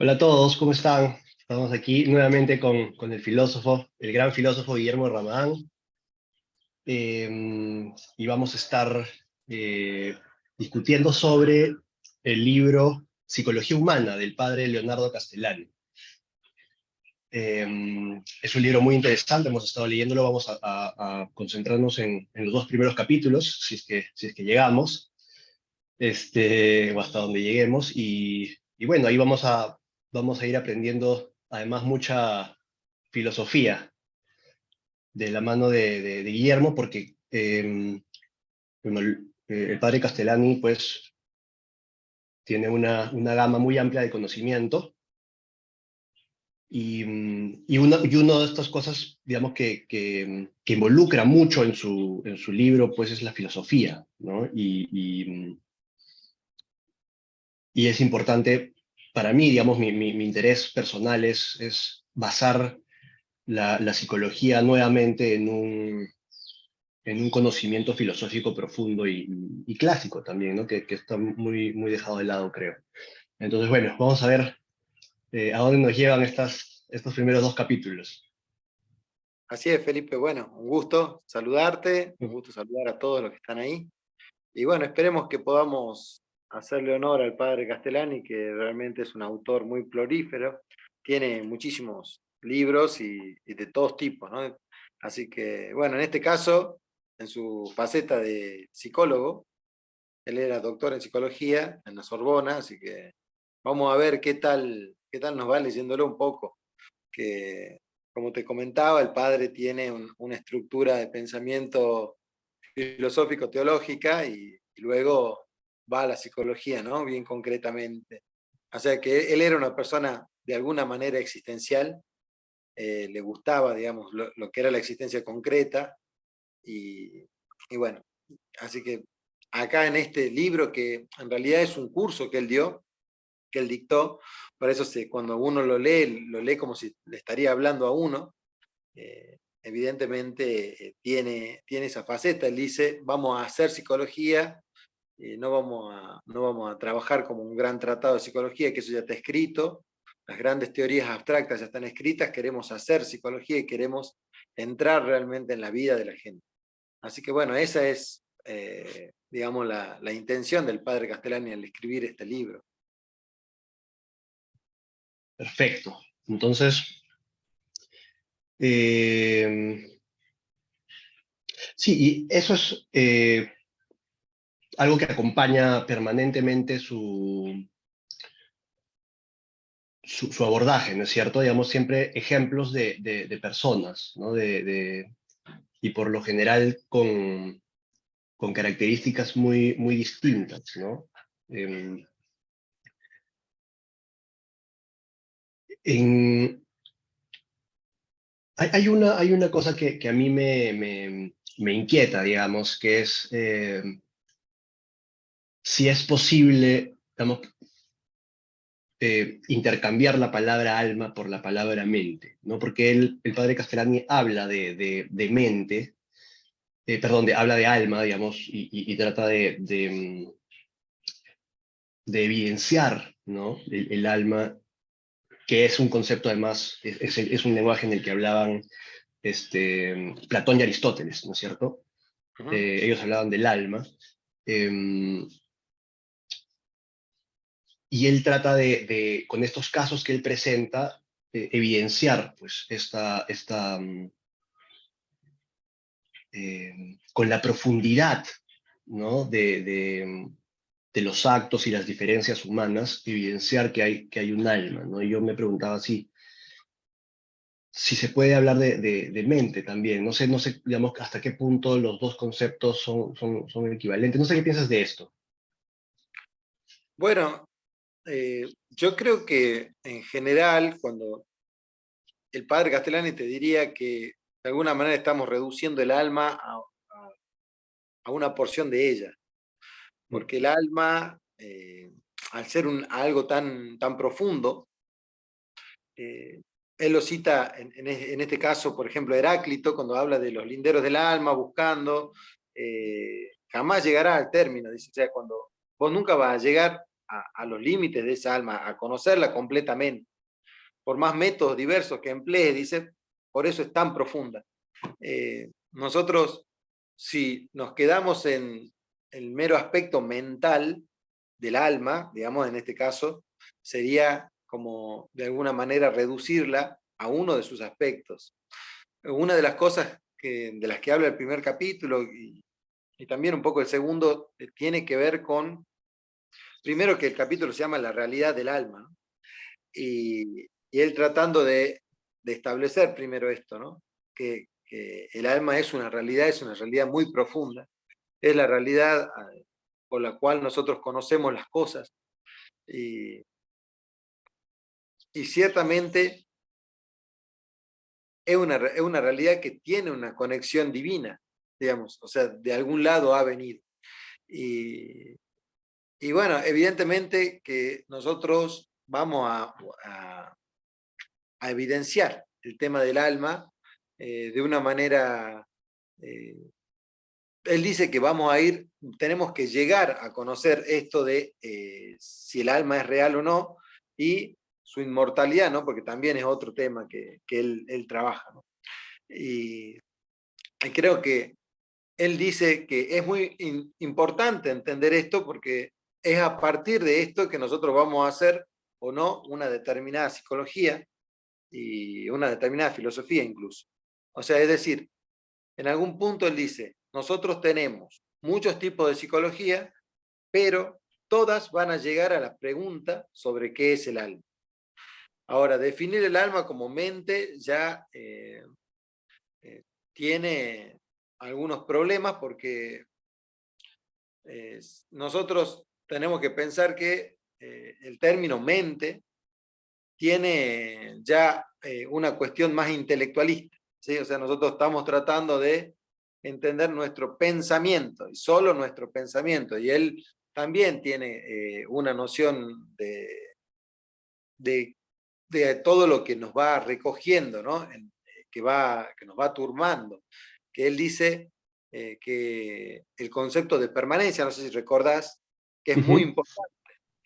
Hola a todos, ¿cómo están? Estamos aquí nuevamente con el filósofo, el gran filósofo Guillermo Ramadán, y vamos a estar eh, discutiendo sobre el libro Psicología Humana del padre Leonardo Castellani. Es un libro muy interesante, hemos estado leyéndolo, vamos a concentrarnos en los dos primeros capítulos, si es que llegamos, o hasta donde lleguemos, y bueno, ahí vamos a ir aprendiendo además mucha filosofía de la mano de Guillermo, porque bueno, el padre Castellani pues tiene una gama muy amplia de conocimiento y una de estas cosas, digamos, que involucra mucho en su libro, pues es la filosofía, ¿no? Y es importante para mí, digamos, mi interés personal es basar la psicología nuevamente en un conocimiento filosófico profundo y clásico también, ¿no? Que está muy, muy dejado de lado, creo. Entonces, bueno, vamos a ver a dónde nos llevan estos primeros dos capítulos. Así es, Felipe. Bueno, un gusto saludarte, un gusto saludar a todos los que están ahí. Y bueno, esperemos que podamos hacerle honor al padre Castellani, que realmente es un autor muy prolífero. Tiene muchísimos libros y de todos tipos, ¿no? Así que, bueno, en este caso, en su faceta de psicólogo, él era doctor en psicología en la Sorbona, así que vamos a ver qué tal nos va leyéndolo un poco. Que, como te comentaba, el padre tiene una estructura de pensamiento filosófico-teológica y luego va a la psicología, ¿no? Bien concretamente. O sea que él era una persona de alguna manera existencial, le gustaba, digamos, lo que era la existencia concreta y bueno, así que acá en este libro, que en realidad es un curso que él dio, que él dictó, por eso cuando uno lo lee como si le estaría hablando a uno. Evidentemente tiene esa faceta. Él dice, vamos a hacer psicología, no vamos a trabajar como un gran tratado de psicología, que eso ya está escrito, las grandes teorías abstractas ya están escritas, queremos hacer psicología y queremos entrar realmente en la vida de la gente. Así que bueno, esa es, digamos, la intención del padre Castellani al escribir este libro. Perfecto. Entonces, eh, sí, y eso es algo que acompaña permanentemente su abordaje, ¿no es cierto? Digamos, siempre ejemplos de personas, ¿no? Y por lo general con características muy, muy distintas, ¿no? Eh, en, hay una cosa que a mí me inquieta, digamos, que es si es posible, digamos, intercambiar la palabra alma por la palabra mente, ¿no? Porque el padre Castellani habla de mente, perdón, habla de alma, digamos, y trata de evidenciar, ¿no? El alma, que es un concepto además, es un lenguaje en el que hablaban Platón y Aristóteles, ¿no es cierto? Ujú. Ellos hablaban del alma, eh, y él trata con estos casos que él presenta, evidenciar pues con la profundidad, ¿no? de los actos y las diferencias humanas, evidenciar que hay un alma, ¿no? Y yo me preguntaba si se puede hablar de mente también. No sé, digamos, hasta qué punto los dos conceptos son equivalentes. No sé qué piensas de esto. Bueno, yo creo que en general, cuando el padre Castellani te diría que de alguna manera estamos reduciendo el alma a una porción de ella, porque el alma, al ser algo tan profundo, eh, él lo cita en este caso, por ejemplo, Heráclito, cuando habla de los linderos del alma buscando, jamás llegará al término, dice, o sea, cuando vos nunca vas a llegar a los límites de esa alma, a conocerla completamente. Por más métodos diversos que emplee, dice, por eso es tan profunda. Nosotros, si nos quedamos en el mero aspecto mental del alma, digamos en este caso, sería como de alguna manera reducirla a uno de sus aspectos. Una de las cosas de las que habla el primer capítulo y también un poco el segundo, tiene que ver con, primero que el capítulo se llama La realidad del alma, ¿no? Y él tratando de establecer primero esto, ¿no? Que el alma es una realidad muy profunda, es la realidad por la cual nosotros conocemos las cosas, y ciertamente es una realidad que tiene una conexión divina, digamos, o sea, de algún lado ha venido. Y, y bueno, evidentemente que nosotros vamos a evidenciar el tema del alma de una manera, él dice que vamos a ir, tenemos que llegar a conocer esto de si el alma es real o no, y su inmortalidad, ¿no? Porque también es otro tema que él trabaja, ¿no? Y creo que él dice que es muy importante entender esto porque es a partir de esto que nosotros vamos a hacer o no una determinada psicología y una determinada filosofía incluso. O sea, es decir, en algún punto él dice, nosotros tenemos muchos tipos de psicología, pero todas van a llegar a la pregunta sobre qué es el alma. Ahora, definir el alma como mente ya tiene algunos problemas porque nosotros tenemos que pensar que el término mente tiene ya una cuestión más intelectualista, ¿sí? O sea, nosotros estamos tratando de entender nuestro pensamiento, y solo nuestro pensamiento, y él también tiene una noción de, de todo lo que nos va recogiendo, ¿no? Que nos va turmando, que él dice que el concepto de permanencia, no sé si recordás, que es muy importante,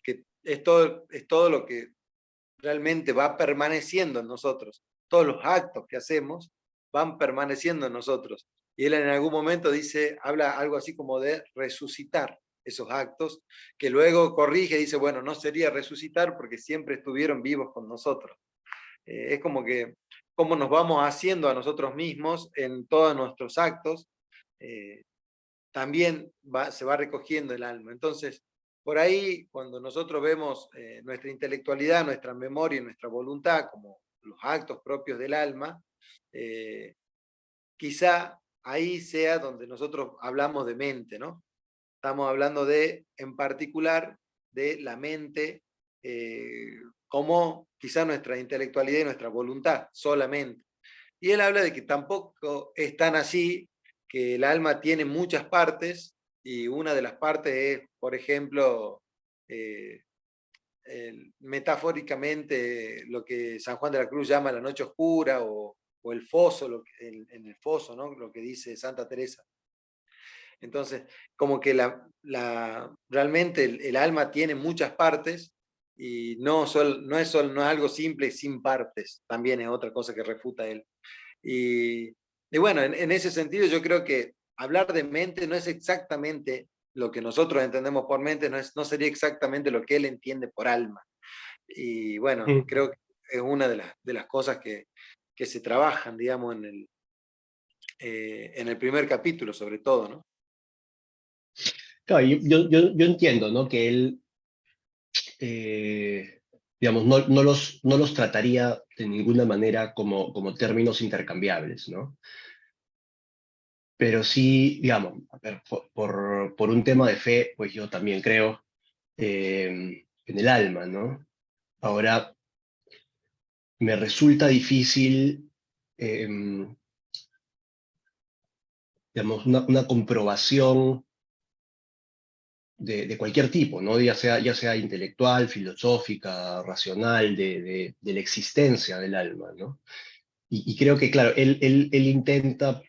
que es todo lo que realmente va permaneciendo en nosotros. Todos los actos que hacemos van permaneciendo en nosotros. Y él en algún momento habla algo así como de resucitar esos actos, que luego corrige y dice, bueno, no sería resucitar porque siempre estuvieron vivos con nosotros. Es como que cómo nos vamos haciendo a nosotros mismos en todos nuestros actos, también se va recogiendo el alma. Entonces, por ahí, cuando nosotros vemos nuestra intelectualidad, nuestra memoria y nuestra voluntad como los actos propios del alma, quizá ahí sea donde nosotros hablamos de mente, ¿no? Estamos hablando en particular, de la mente como quizá nuestra intelectualidad y nuestra voluntad solamente. Y él habla de que tampoco es tan así, que el alma tiene muchas partes, y una de las partes es, por ejemplo, metafóricamente lo que San Juan de la Cruz llama la noche oscura, o el foso, en el foso, ¿no? Lo que dice Santa Teresa. Entonces, como que realmente el alma tiene muchas partes, y no es algo simple sin partes, también es otra cosa que refuta él. Y bueno, en ese sentido yo creo que hablar de mente no es exactamente lo que nosotros entendemos por mente, no sería exactamente lo que él entiende por alma. Y bueno, creo que es una de las cosas que se trabajan, digamos, en el primer capítulo, sobre todo, ¿no? Claro, yo entiendo, ¿no? Que él, digamos, no los trataría de ninguna manera como términos intercambiables, ¿no? Pero sí, digamos, a ver, por un tema de fe, pues yo también creo en el alma, ¿no? Ahora, me resulta difícil, digamos, una comprobación de cualquier tipo, ¿no? Ya sea intelectual, filosófica, racional, de la existencia del alma, ¿no? Y creo que, claro, él intenta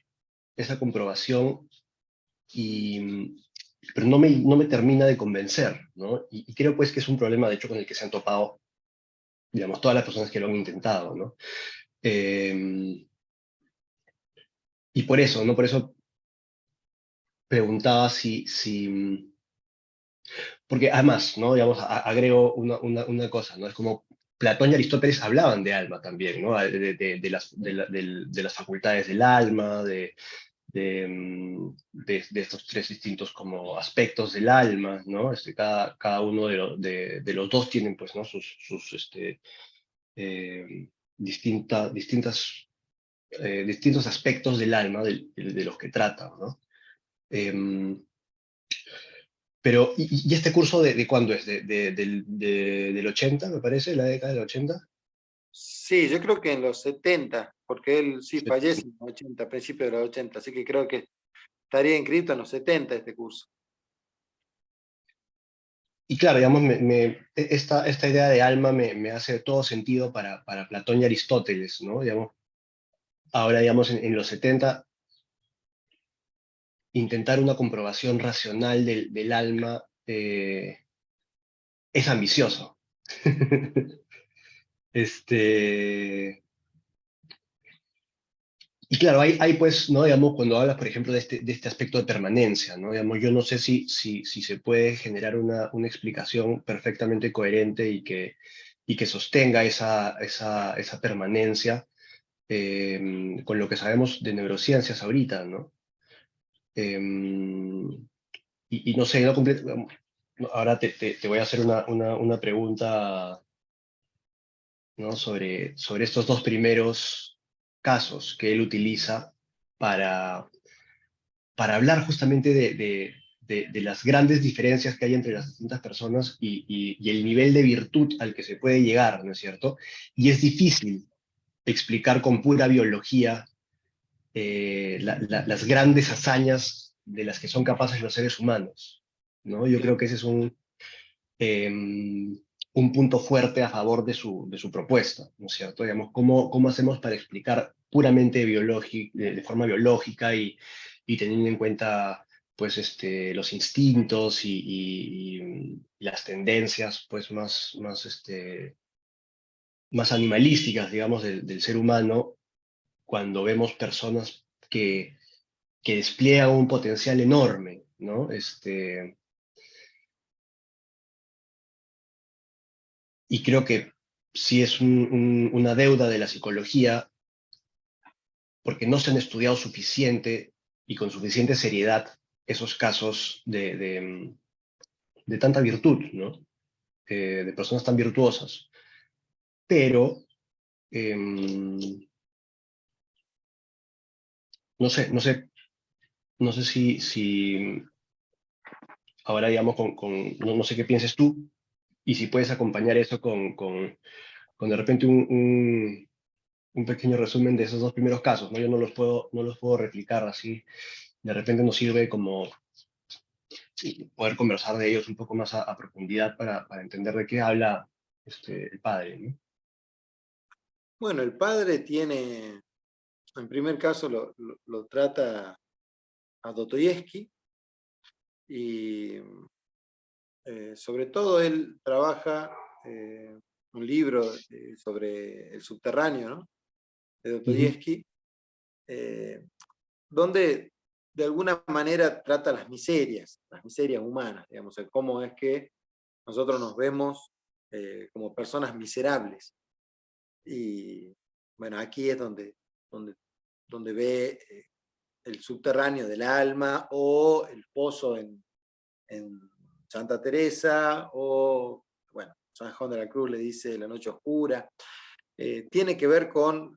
esa comprobación y pero no me termina de convencer, ¿no? Y creo pues que es un problema, de hecho, con el que se han topado, digamos, todas las personas que lo han intentado, ¿no? Eh, y por eso, ¿no? Por eso preguntaba porque además, ¿no? Digamos, agrego una cosa, ¿no? Es como Platón y Aristóteles hablaban de alma también, ¿no? De las facultades del alma, de estos tres distintos como aspectos del alma, ¿no? Cada uno de los dos tienen, pues, ¿no? Eh, distintos aspectos del alma de los que trata, ¿no? Em, pero, ¿y este curso de cuándo es? ¿Del 80, me parece? ¿La década del 80? Sí, yo creo que en los 70, porque él sí fallece en los 80, a principios de los 80, así que creo que estaría inscrito en los 70 este curso. Y claro, digamos, esta idea de alma me hace todo sentido para Platón y Aristóteles, ¿no? Digamos, ahora, digamos, en los 70 intentar una comprobación racional del alma es ambicioso. Este, y claro, hay pues, ¿no? Digamos, cuando hablas, por ejemplo, de este aspecto de permanencia, ¿no? Digamos, yo no sé si se puede generar una explicación perfectamente coherente y que sostenga esa permanencia con lo que sabemos de neurociencias ahorita, ¿no? Y no sé, ahora te voy a hacer una pregunta, ¿no? sobre estos dos primeros casos que él utiliza para, para hablar justamente de las grandes diferencias que hay entre las distintas personas y el nivel de virtud al que se puede llegar, ¿no es cierto? Y es difícil explicar con pura biología las grandes hazañas de las que son capaces los seres humanos, ¿no? Yo creo que ese es eh, un punto fuerte a favor de su propuesta, ¿no es cierto? Digamos, ¿cómo hacemos para explicar puramente de forma biológica y teniendo en cuenta pues, los instintos y las tendencias pues, más animalísticas, digamos, del ser humano, cuando vemos personas que despliegan un potencial enorme, ¿no? Y creo que sí es una deuda de la psicología, porque no se han estudiado suficiente y con suficiente seriedad esos casos de tanta virtud, ¿no? De personas tan virtuosas. Pero, no sé, si ahora, digamos, no sé qué pienses tú, y si puedes acompañar eso con de repente un pequeño resumen de esos dos primeros casos, ¿no? Yo no los puedo replicar así. De repente nos sirve como poder conversar de ellos un poco más a profundidad para entender de qué habla el padre, ¿no? Bueno, el padre tiene, en primer caso lo trata a Dostoyevsky y sobre todo él trabaja un libro sobre el subterráneo, ¿no? De Ujú. Dostoyevsky, eh, donde de alguna manera trata las miserias humanas, digamos, el cómo es que nosotros nos vemos como personas miserables. Y bueno, aquí es donde, donde ve el subterráneo del alma o el pozo en Santa Teresa o, bueno, San Juan de la Cruz le dice la noche oscura. Tiene que ver con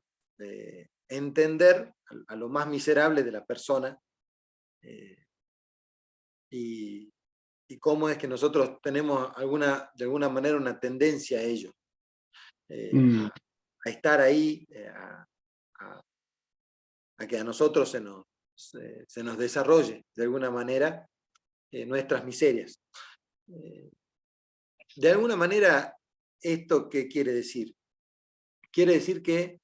entender a lo más miserable de la persona eh, y, y, cómo es que nosotros tenemos de alguna manera una tendencia a ello, Mm, a estar ahí, a, a que a nosotros se nos desarrolle de alguna manera nuestras miserias. De alguna manera, ¿esto qué quiere decir? Quiere decir que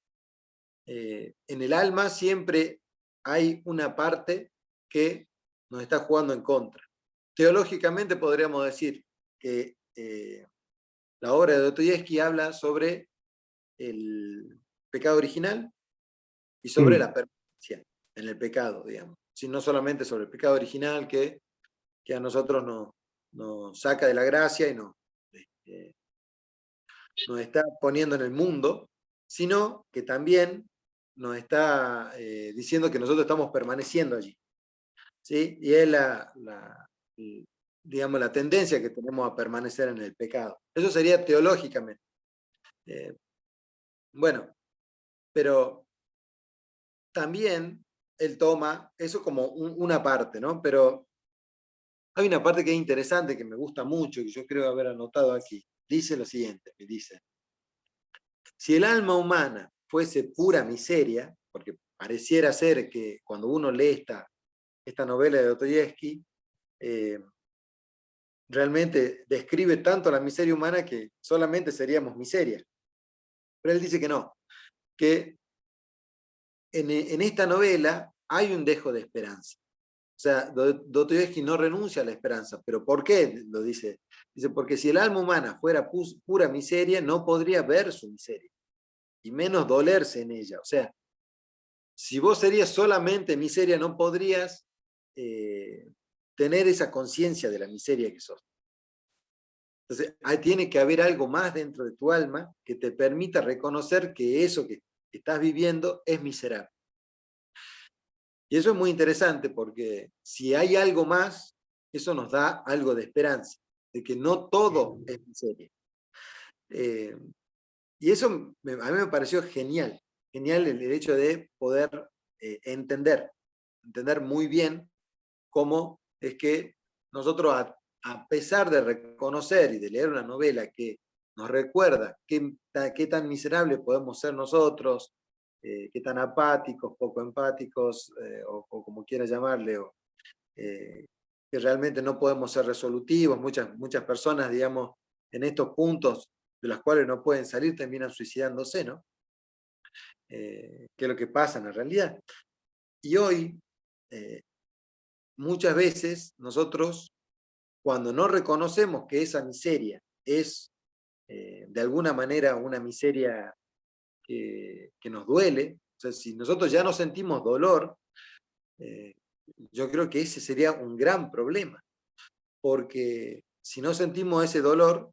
en el alma siempre hay una parte que nos está jugando en contra. teológicamente podríamos decir que la obra de Dostoyevsky habla sobre el pecado original y sobre Mm, la permanencia en el pecado, digamos. No solamente sobre el pecado original que a nosotros nos saca de la gracia y nos está poniendo en el mundo, sino que también nos está diciendo que nosotros estamos permaneciendo allí. ¿Sí? Y es digamos, la tendencia que tenemos a permanecer en el pecado. Eso sería teológicamente. Bueno, pero también él toma eso como una parte, ¿no? Pero hay una parte que es interesante, que me gusta mucho, que yo creo haber anotado aquí. Dice lo siguiente, me dice, si el alma humana fuese pura miseria, porque pareciera ser que cuando uno lee esta novela de Dostoyevsky, realmente describe tanto la miseria humana que solamente seríamos miseria. Pero él dice que no, que en esta novela hay un dejo de esperanza. O sea, Dostoyevsky no renuncia a la esperanza. ¿Pero por qué lo dice? Dice, porque si el alma humana fuera pura miseria, no podría ver su miseria, y menos dolerse en ella. O sea, si vos serías solamente miseria, no podrías tener esa conciencia de la miseria que sos. Entonces, ahí tiene que haber algo más dentro de tu alma que te permita reconocer que eso que estás viviendo es miserable. Y eso es muy interesante porque si hay algo más, eso nos da algo de esperanza, de que no todo es miseria. Y eso a mí me pareció genial, genial el hecho de poder entender muy bien cómo es que nosotros, a pesar de reconocer y de leer una novela que nos recuerda qué tan miserable podemos ser nosotros, qué tan apáticos, poco empáticos, o como quiera llamarle, que realmente no podemos ser resolutivos. Muchas personas, digamos, en estos puntos de los cuales no pueden salir, terminan suicidándose, ¿no? Que es lo que pasa en la realidad. Y hoy, muchas veces, nosotros, cuando no reconocemos que esa miseria es de alguna manera una miseria que nos duele, o sea, si nosotros ya no sentimos dolor, yo creo que ese sería un gran problema, porque si no sentimos ese dolor,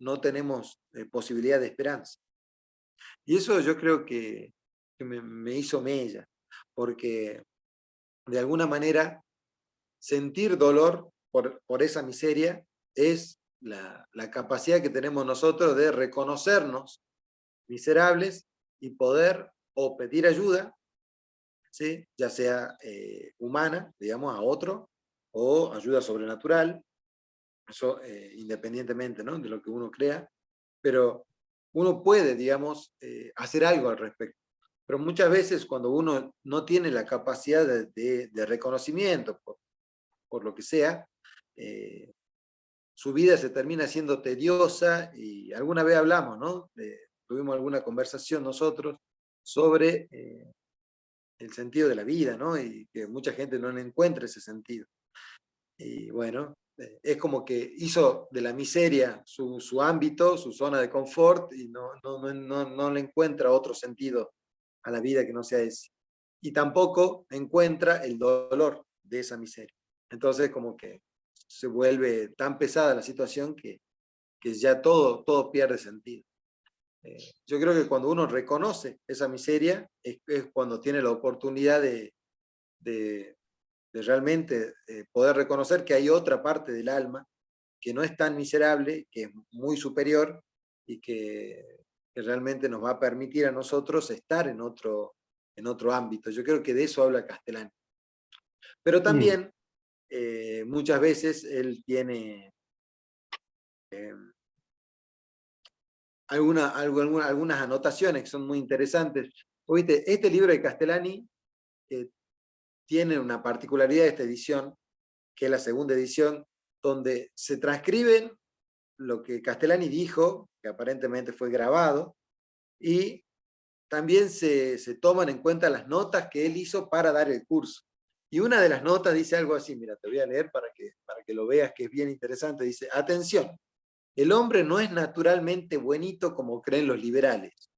no tenemos posibilidad de esperanza. Y eso yo creo que me hizo mella, porque de alguna manera sentir dolor por esa miseria es la capacidad que tenemos nosotros de reconocernos miserables y poder o pedir ayuda, ¿sí? Ya sea humana, digamos, a otro, o ayuda sobrenatural, eso independientemente, ¿no?, de lo que uno crea, pero uno puede, digamos, hacer algo al respecto. Pero muchas veces cuando uno no tiene la capacidad de reconocimiento, por lo que sea, su vida se termina siendo tediosa, y alguna vez hablamos, ¿no? Tuvimos alguna conversación nosotros sobre el sentido de la vida, ¿no? Y que mucha gente no le encuentra ese sentido. Y bueno, es como que hizo de la miseria su ámbito, su zona de confort, y no le encuentra otro sentido a la vida que no sea ese. Y tampoco encuentra el dolor de esa miseria. Entonces como que se vuelve tan pesada la situación que ya todo pierde sentido. Yo creo que cuando uno reconoce esa miseria es cuando tiene la oportunidad de realmente poder reconocer que hay otra parte del alma que no es tan miserable, que es muy superior, y que realmente nos va a permitir a nosotros estar en otro ámbito. Yo creo que de eso habla Castellani. Pero mm, también muchas veces él tiene algunas anotaciones que son muy interesantes. Oíste, este libro de Castellani tiene una particularidad de esta edición, que es la segunda edición, donde se transcriben lo que Castellani dijo, que aparentemente fue grabado, y también se toman en cuenta las notas que él hizo para dar el curso. Y una de las notas dice algo así, mira, te voy a leer para que lo veas, que es bien interesante. Dice, atención, el hombre no es naturalmente buenito como creen los liberales.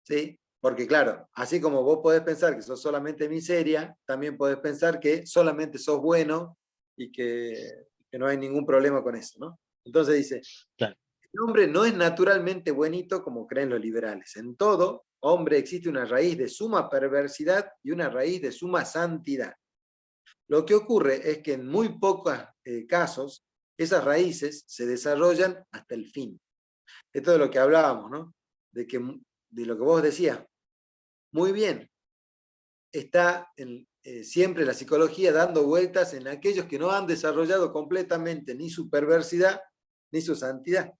¿Sí? Porque claro, así como vos podés pensar que sos solamente miseria, también podés pensar que solamente sos bueno y que no hay ningún problema con eso, ¿no? Entonces dice, Claro. el hombre no es naturalmente buenito como creen los liberales. En todo hombre existe una raíz de suma perversidad y una raíz de suma santidad. Lo que ocurre es que en muy pocos casos esas raíces se desarrollan hasta el fin. Esto es de lo que hablábamos, ¿no? De lo que vos decías. Muy bien, está siempre la psicología dando vueltas en aquellos que no han desarrollado completamente ni su perversidad ni su santidad.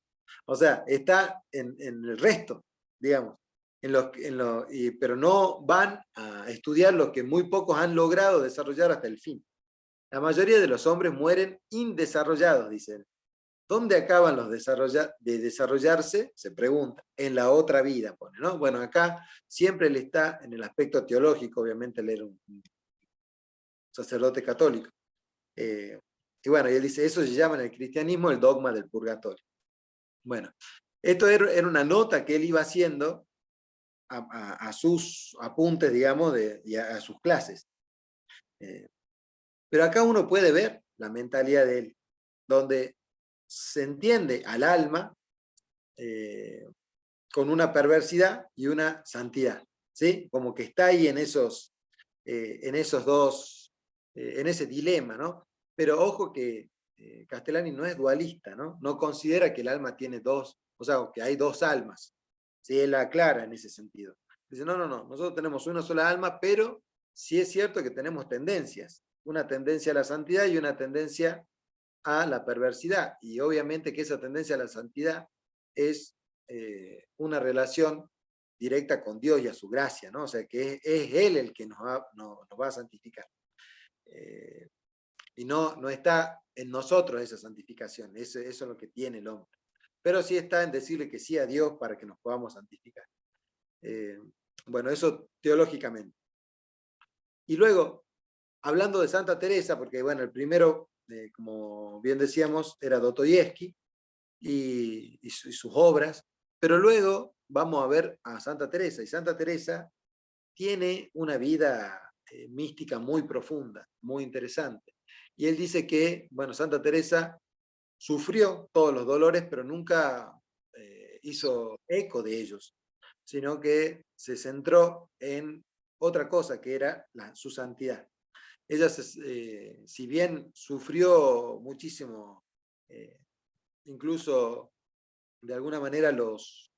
O sea, está en el resto, digamos, pero no van a estudiar lo que muy pocos han logrado desarrollar hasta el fin. La mayoría de los hombres mueren indesarrollados, dicen. ¿Dónde acaban los de desarrollarse? Se pregunta. En la otra vida, pone, ¿no? Bueno, acá siempre le está en el aspecto teológico, obviamente él era un sacerdote católico. Y bueno, y él dice, eso se llama en el cristianismo el dogma del purgatorio. Bueno, esto era una nota que él iba haciendo a sus apuntes, digamos, y a sus clases. Pero acá uno puede ver la mentalidad de él, donde se entiende al alma con una perversidad y una santidad, ¿sí? Como que está ahí en esos dos, en ese dilema, ¿no? Pero ojo que Castellani no es dualista, ¿no? No considera que el alma tiene dos, o sea, que hay dos almas, ¿sí? Él aclara en ese sentido. Dice, no, nosotros tenemos una sola alma, pero sí es cierto que tenemos tendencias, una tendencia a la santidad y una tendencia a la perversidad. Y obviamente que esa tendencia a la santidad es una relación directa con Dios y a su gracia, ¿no? O sea, que es Él el que nos va a santificar. Y no está en nosotros esa santificación, eso es lo que tiene el hombre. Pero sí está en decirle que sí a Dios para que nos podamos santificar. Bueno, eso teológicamente. Y luego, hablando de Santa Teresa, porque bueno, el primero, como bien decíamos, era Dostoyevsky y sus obras, pero luego vamos a ver a Santa Teresa, y Santa Teresa tiene una vida mística muy profunda, muy interesante. Y él dice que, bueno, Santa Teresa sufrió todos los dolores, pero nunca hizo eco de ellos, sino que se centró en otra cosa, que era su santidad. Ella, si bien sufrió muchísimo, incluso de alguna manera los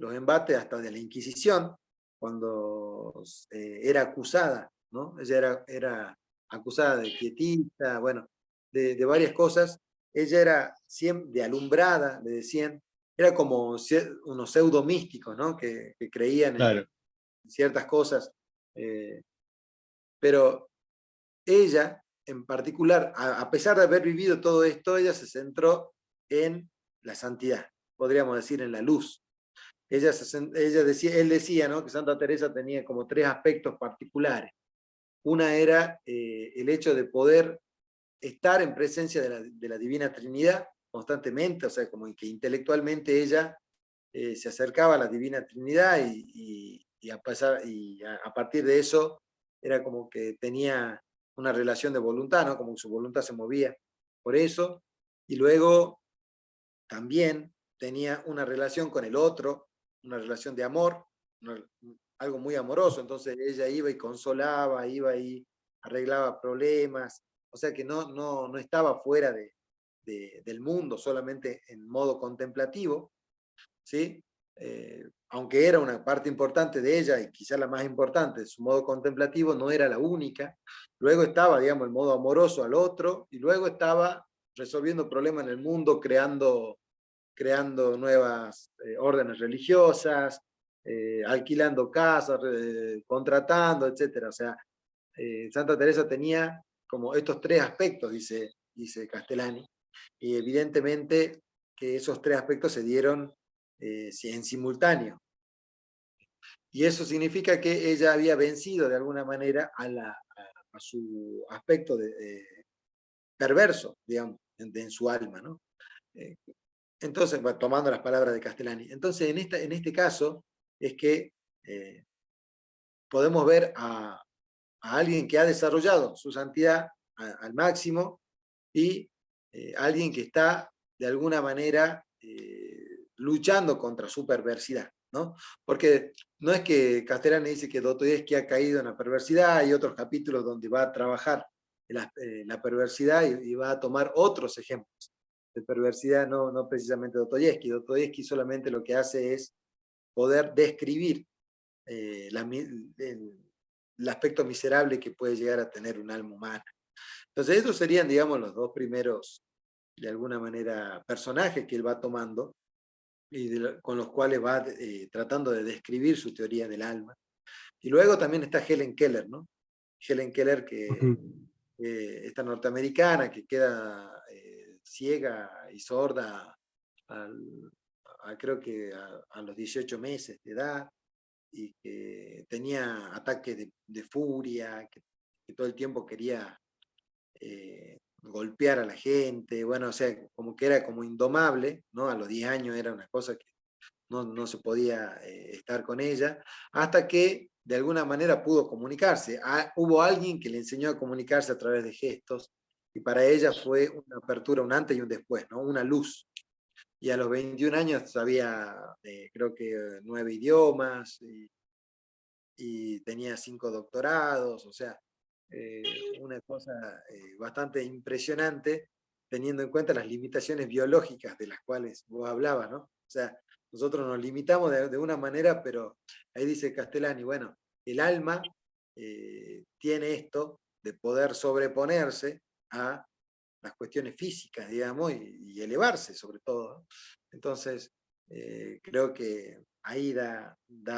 embates hasta de la Inquisición, cuando era acusada, ¿no? Ella era acusada de quietista, bueno, de varias cosas. Ella era siempre de alumbrada, le decían, era como unos pseudo místicos, ¿no? Que creían Claro. en ciertas cosas. Pero ella, en particular, a pesar de haber vivido todo esto, ella se centró en la santidad, podríamos decir en la luz. Él decía, ¿no? Que Santa Teresa tenía como tres aspectos particulares. Una era el hecho de poder estar en presencia de la Divina Trinidad constantemente, o sea, como que intelectualmente ella se acercaba a la Divina Trinidad a partir de eso era como que tenía una relación de voluntad, ¿no? Como que su voluntad se movía por eso, y luego también tenía una relación con el otro, una relación de amor, algo muy amoroso, entonces ella iba y consolaba, iba y arreglaba problemas, o sea que no estaba fuera del mundo, solamente en modo contemplativo, ¿sí? Aunque era una parte importante de ella, y quizá la más importante, su modo contemplativo no era la única. Luego estaba, digamos, el modo amoroso al otro, y luego estaba resolviendo problemas en el mundo, creando nuevas órdenes religiosas, alquilando casas, contratando, etc. O sea, Santa Teresa tenía como estos tres aspectos, dice Castellani, y evidentemente que esos tres aspectos se dieron en simultáneo. Y eso significa que ella había vencido de alguna manera a su aspecto perverso, digamos, en su alma, ¿no? Entonces, bueno, tomando las palabras de Castellani. Entonces, en este caso, es que podemos ver a alguien que ha desarrollado su santidad al máximo y alguien que está, de alguna manera, luchando contra su perversidad, ¿no? Porque no es que Castellani dice que Dostoyevsky ha caído en la perversidad, hay otros capítulos donde va a trabajar la perversidad y va a tomar otros ejemplos de perversidad, no precisamente Dostoyevsky. Dostoyevsky solamente lo que hace es poder describir el aspecto miserable que puede llegar a tener un alma humana. Entonces, esos serían, digamos, los dos primeros, de alguna manera, personajes que él va tomando y con los cuales va tratando de describir su teoría del alma. Y luego también está Helen Keller, ¿no? Helen Keller, que esta norteamericana, que queda ciega y sorda creo que a los 18 meses de edad, y que tenía ataques de furia, que todo el tiempo quería golpear a la gente, bueno, o sea, como que era como indomable, ¿no? A los 10 años era una cosa que no se podía estar con ella, hasta que de alguna manera pudo comunicarse. Hubo alguien que le enseñó a comunicarse a través de gestos, y para ella fue una apertura, un antes y un después, ¿no? Una luz. Y a los 21 años sabía, creo que 9 idiomas, y tenía 5 doctorados, o sea, una cosa bastante impresionante, teniendo en cuenta las limitaciones biológicas de las cuales vos hablabas, ¿no? O sea, nosotros nos limitamos de una manera, pero ahí dice Castellani, bueno, el alma tiene esto de poder sobreponerse a las cuestiones físicas, digamos, y elevarse sobre todo, ¿no? Entonces, creo que ahí da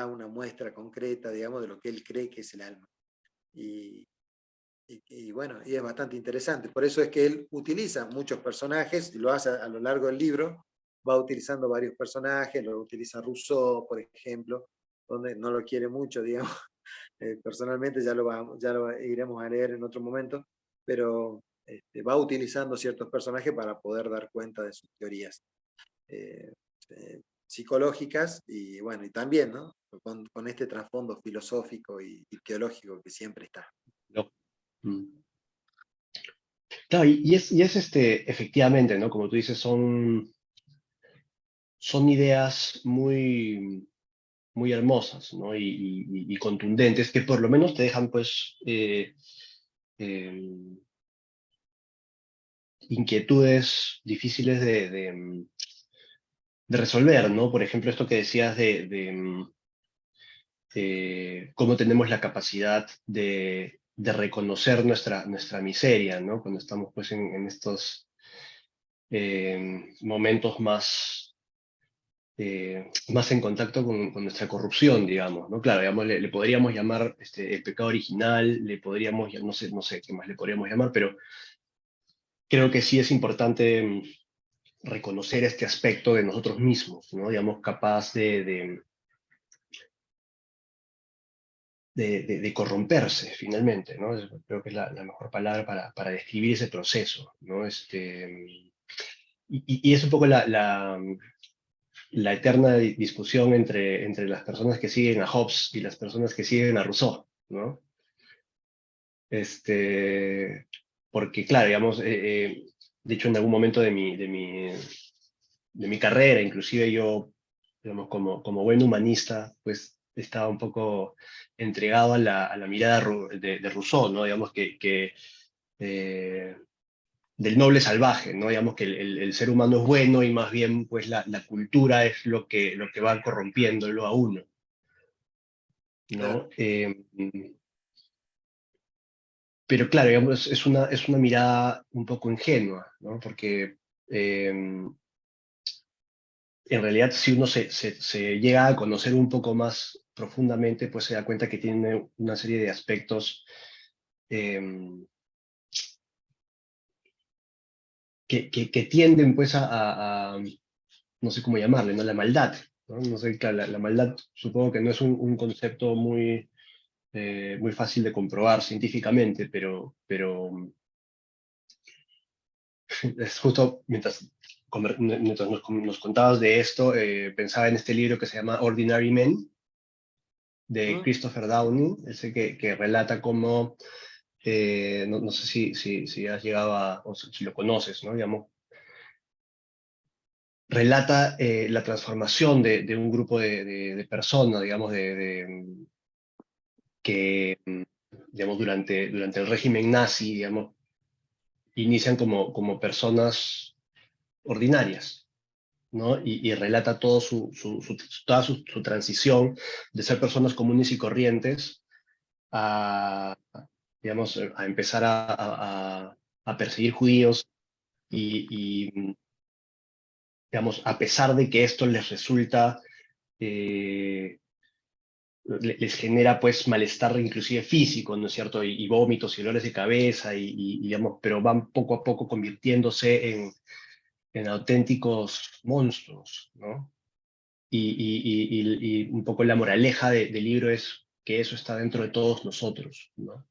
una muestra concreta, digamos, de lo que él cree que es el alma. Y bueno, y es bastante interesante. Por eso es que él utiliza muchos personajes, y lo hace a lo largo del libro, va utilizando varios personajes, lo utiliza Rousseau, por ejemplo, donde no lo quiere mucho, digamos. Personalmente ya lo iremos a leer en otro momento, pero va utilizando ciertos personajes para poder dar cuenta de sus teorías eh, psicológicas y bueno, y también, ¿no? Con este trasfondo filosófico y teológico que siempre está. No. Claro, y es efectivamente, ¿no? Como tú dices, son ideas muy hermosas, ¿no? Y contundentes que por lo menos te dejan, pues, eh, inquietudes difíciles de resolver, ¿no? Por ejemplo, esto que decías de cómo tenemos la capacidad de reconocer nuestra miseria, ¿no? Cuando estamos, pues, en estos momentos más en contacto con nuestra corrupción, digamos, ¿no? Claro, digamos, le podríamos llamar el pecado original, le podríamos, no sé qué más le podríamos llamar, pero creo que sí es importante reconocer este aspecto de nosotros mismos, ¿no? Digamos, capaz de corromperse, finalmente, ¿no? Creo que es la mejor palabra para describir ese proceso, ¿no? Y es un poco la eterna discusión entre las personas que siguen a Hobbes y las personas que siguen a Rousseau, ¿no? Porque, claro, digamos, de hecho, en algún momento de mi carrera, inclusive yo, digamos, como buen humanista, pues estaba un poco entregado a la mirada de Rousseau, ¿no? Digamos eh, del noble salvaje, ¿no? Digamos que el ser humano es bueno y más bien, pues la cultura es lo que va corrompiéndolo a uno, Claro. ¿no? Pero claro, digamos, es una mirada un poco ingenua, ¿no? Porque en realidad, si uno se llega a conocer un poco más profundamente, pues se da cuenta que tiene una serie de aspectos eh, que tienden pues no sé cómo llamarle, ¿no? La maldad, ¿no? No sé, claro, la maldad supongo que no es un concepto muy, muy fácil de comprobar científicamente, pero es justo mientras nos contabas de esto, pensaba en este libro que se llama Ordinary Men, de ¿Mm? Christopher Downing, ese que relata cómo, no sé si has llegado o si lo conoces, ¿no? Digamos, relata la transformación de un grupo de personas, digamos, que, digamos, durante el régimen nazi, digamos, inician como personas ordinarias, ¿no? Y relata todo toda su transición de ser personas comunes y corrientes a, digamos, a empezar a perseguir judíos y, digamos, a pesar de que esto les resulta, les genera pues malestar inclusive físico, ¿no es cierto? Y vómitos y dolores de cabeza, digamos, pero van poco a poco convirtiéndose en auténticos monstruos, ¿no? Y un poco la moraleja del libro es que eso está dentro de todos nosotros, ¿no?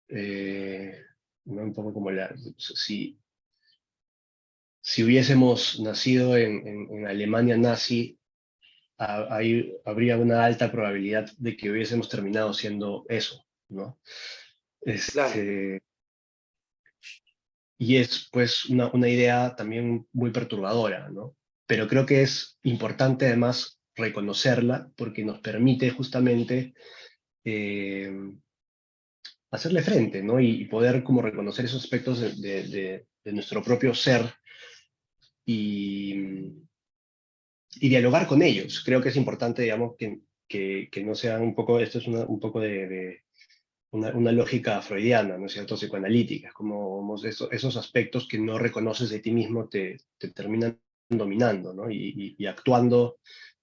Eh, ¿No? Un poco como si hubiésemos nacido en Alemania nazi, ahí habría una alta probabilidad de que hubiésemos terminado siendo eso, ¿no? Claro, Este, y es pues una idea también muy perturbadora, ¿no? Pero creo que es importante además reconocerla porque nos permite justamente eh, hacerle frente, ¿no? Y poder como reconocer esos aspectos de nuestro propio ser y, y dialogar con ellos. Creo que es importante, digamos, que no sean un poco, esto es un poco de una lógica freudiana, ¿no es cierto?, psicoanalítica, como esos aspectos que no reconoces de ti mismo te terminan dominando, ¿no? Y actuando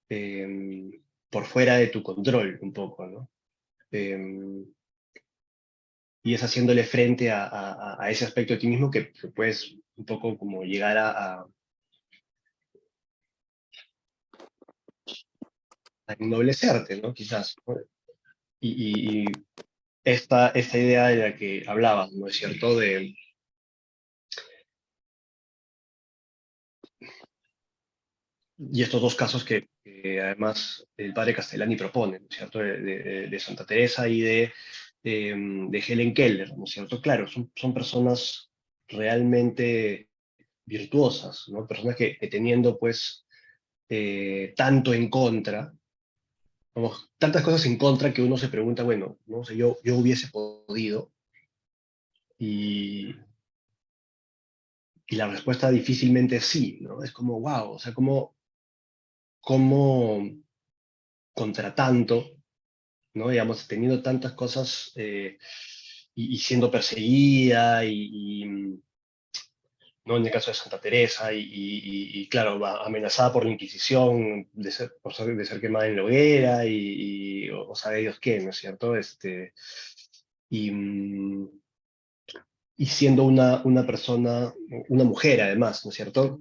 eh, por fuera de tu control un poco, ¿no? Eh, y es haciéndole frente a ese aspecto de ti mismo que puedes un poco como llegar a ennoblecerte, ¿no? Quizás, ¿no? Y esta idea de la que hablabas, ¿no es cierto?, y estos dos casos que además el padre Castellani propone, ¿no es cierto?, de Santa Teresa y de Helen Keller, ¿no es cierto? Claro, son personas realmente virtuosas, ¿no? Personas que teniendo pues tanto en contra, vamos, tantas cosas en contra que uno se pregunta, bueno, no sé, yo hubiese podido, y, y la respuesta difícilmente es sí, ¿no? Es como, wow, o sea, cómo contra tanto, ¿no? Digamos, teniendo tantas cosas y siendo perseguida ¿no? En el caso de Santa Teresa y, claro, amenazada por la Inquisición de ser quemada en la hoguera o sabe Dios qué, ¿no es cierto? Y, mm, y siendo una persona, una mujer además, ¿no es cierto?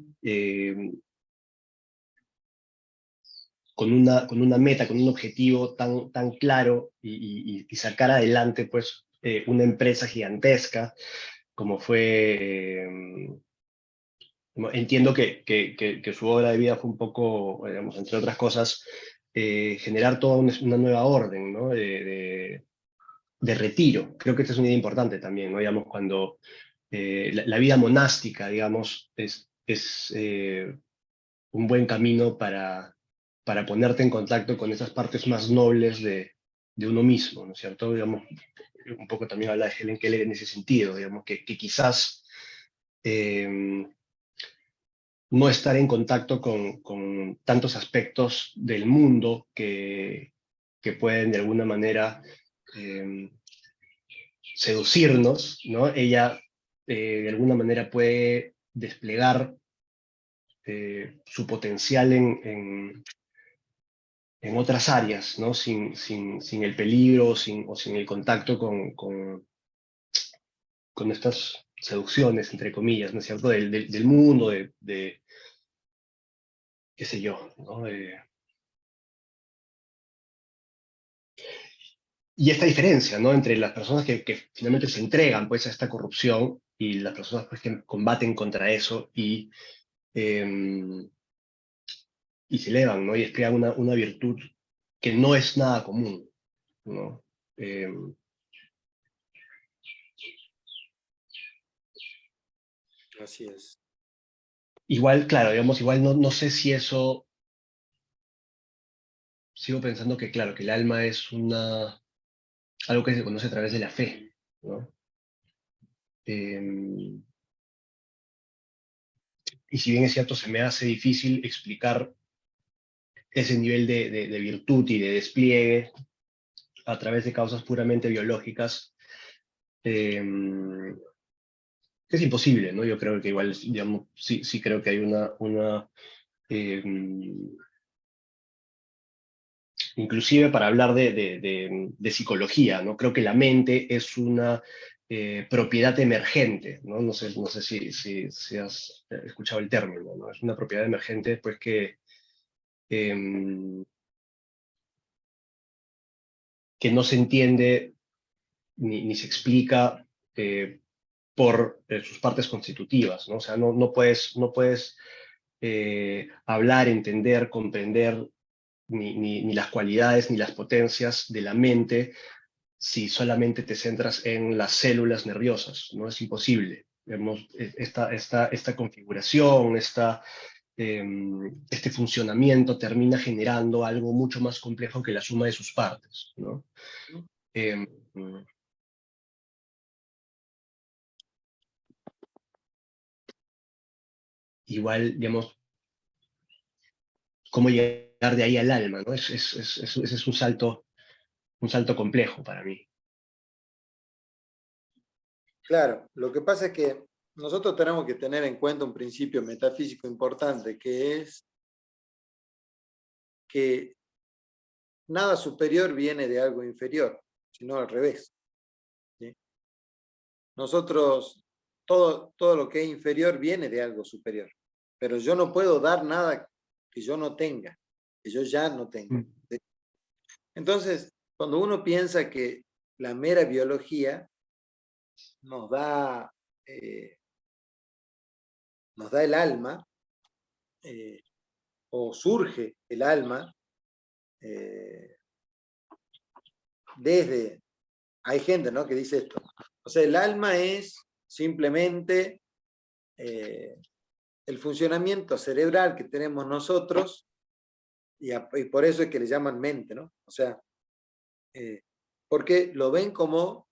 Con una meta, con un objetivo tan claro y sacar adelante pues una empresa gigantesca como fue, entiendo que su obra de vida fue un poco, digamos, entre otras cosas, generar toda una nueva orden, ¿no? De retiro. Creo que esta es una idea importante también, ¿no? Digamos, cuando la vida monástica, digamos, es un buen camino para ponerte en contacto con esas partes más nobles de uno mismo, ¿no es cierto? Digamos, un poco también habla de Helen Keller en ese sentido, digamos, que quizás eh, no estar en contacto con tantos aspectos del mundo que pueden de alguna manera eh, seducirnos, ¿no? Ella de alguna manera puede desplegar su potencial en otras áreas, ¿no? Sin el peligro o sin el contacto con estas seducciones, entre comillas, ¿no es cierto?, del mundo, qué sé yo, ¿no? y esta diferencia, ¿no? Entre las personas que finalmente se entregan, pues, a esta corrupción y las personas, pues, que combaten contra eso eh, y se elevan, ¿no? Y crean una virtud que no es nada común, ¿no? Eh, Así es. igual, claro, digamos, igual no sé si eso, sigo pensando que, claro, que el alma es algo que se conoce a través de la fe, ¿no? Eh, y si bien es cierto, se me hace difícil explicar ese nivel de virtud y de despliegue a través de causas puramente biológicas, eh, es imposible, ¿no? Yo creo que igual, digamos, sí creo que hay eh, inclusive para hablar de psicología, ¿no? Creo que la mente es una propiedad emergente, ¿no? No sé si has escuchado el término, ¿no? Es una propiedad emergente, pues eh, que no se entiende ni se explica por sus partes constitutivas, ¿no? O sea, no puedes hablar, entender, comprender ni las cualidades ni las potencias de la mente si solamente te centras en las células nerviosas, ¿no? Es imposible. Vemos esta configuración, este funcionamiento termina generando algo mucho más complejo que la suma de sus partes, ¿no? Em, igual, digamos, cómo llegar de ahí al alma, ¿no? Ese es un salto complejo para mí. Claro, lo que pasa es que nosotros tenemos que tener en cuenta un principio metafísico importante, que es que nada superior viene de algo inferior, sino al revés. ¿Sí? Nosotros, todo lo que es inferior viene de algo superior, pero yo no puedo dar nada que yo no tenga, que yo ya no tengo. Mm. ¿Sí? Entonces, cuando uno piensa que la mera biología nos da, eh, nos da el alma, eh, o surge el alma, eh, desde, hay gente, ¿no?, que dice esto. O sea, el alma es simplemente eh, el funcionamiento cerebral que tenemos nosotros y por eso es que le llaman mente, ¿no? O sea, porque lo ven como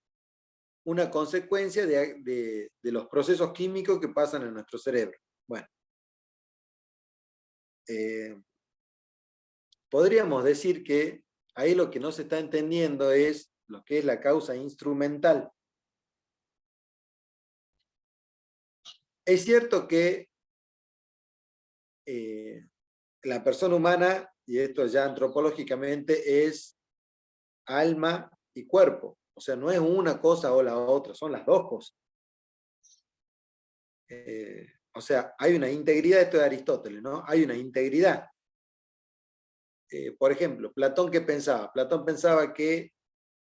una consecuencia de los procesos químicos que pasan en nuestro cerebro. Bueno, eh, podríamos decir que ahí lo que no se está entendiendo es lo que es la causa instrumental. Es cierto que la persona humana, y esto ya antropológicamente, es alma y cuerpo. O sea, no es una cosa o la otra, son las dos cosas. O sea, hay una integridad, esto de Aristóteles, ¿no? Hay una integridad. Por ejemplo, Platón, ¿qué pensaba? Platón pensaba que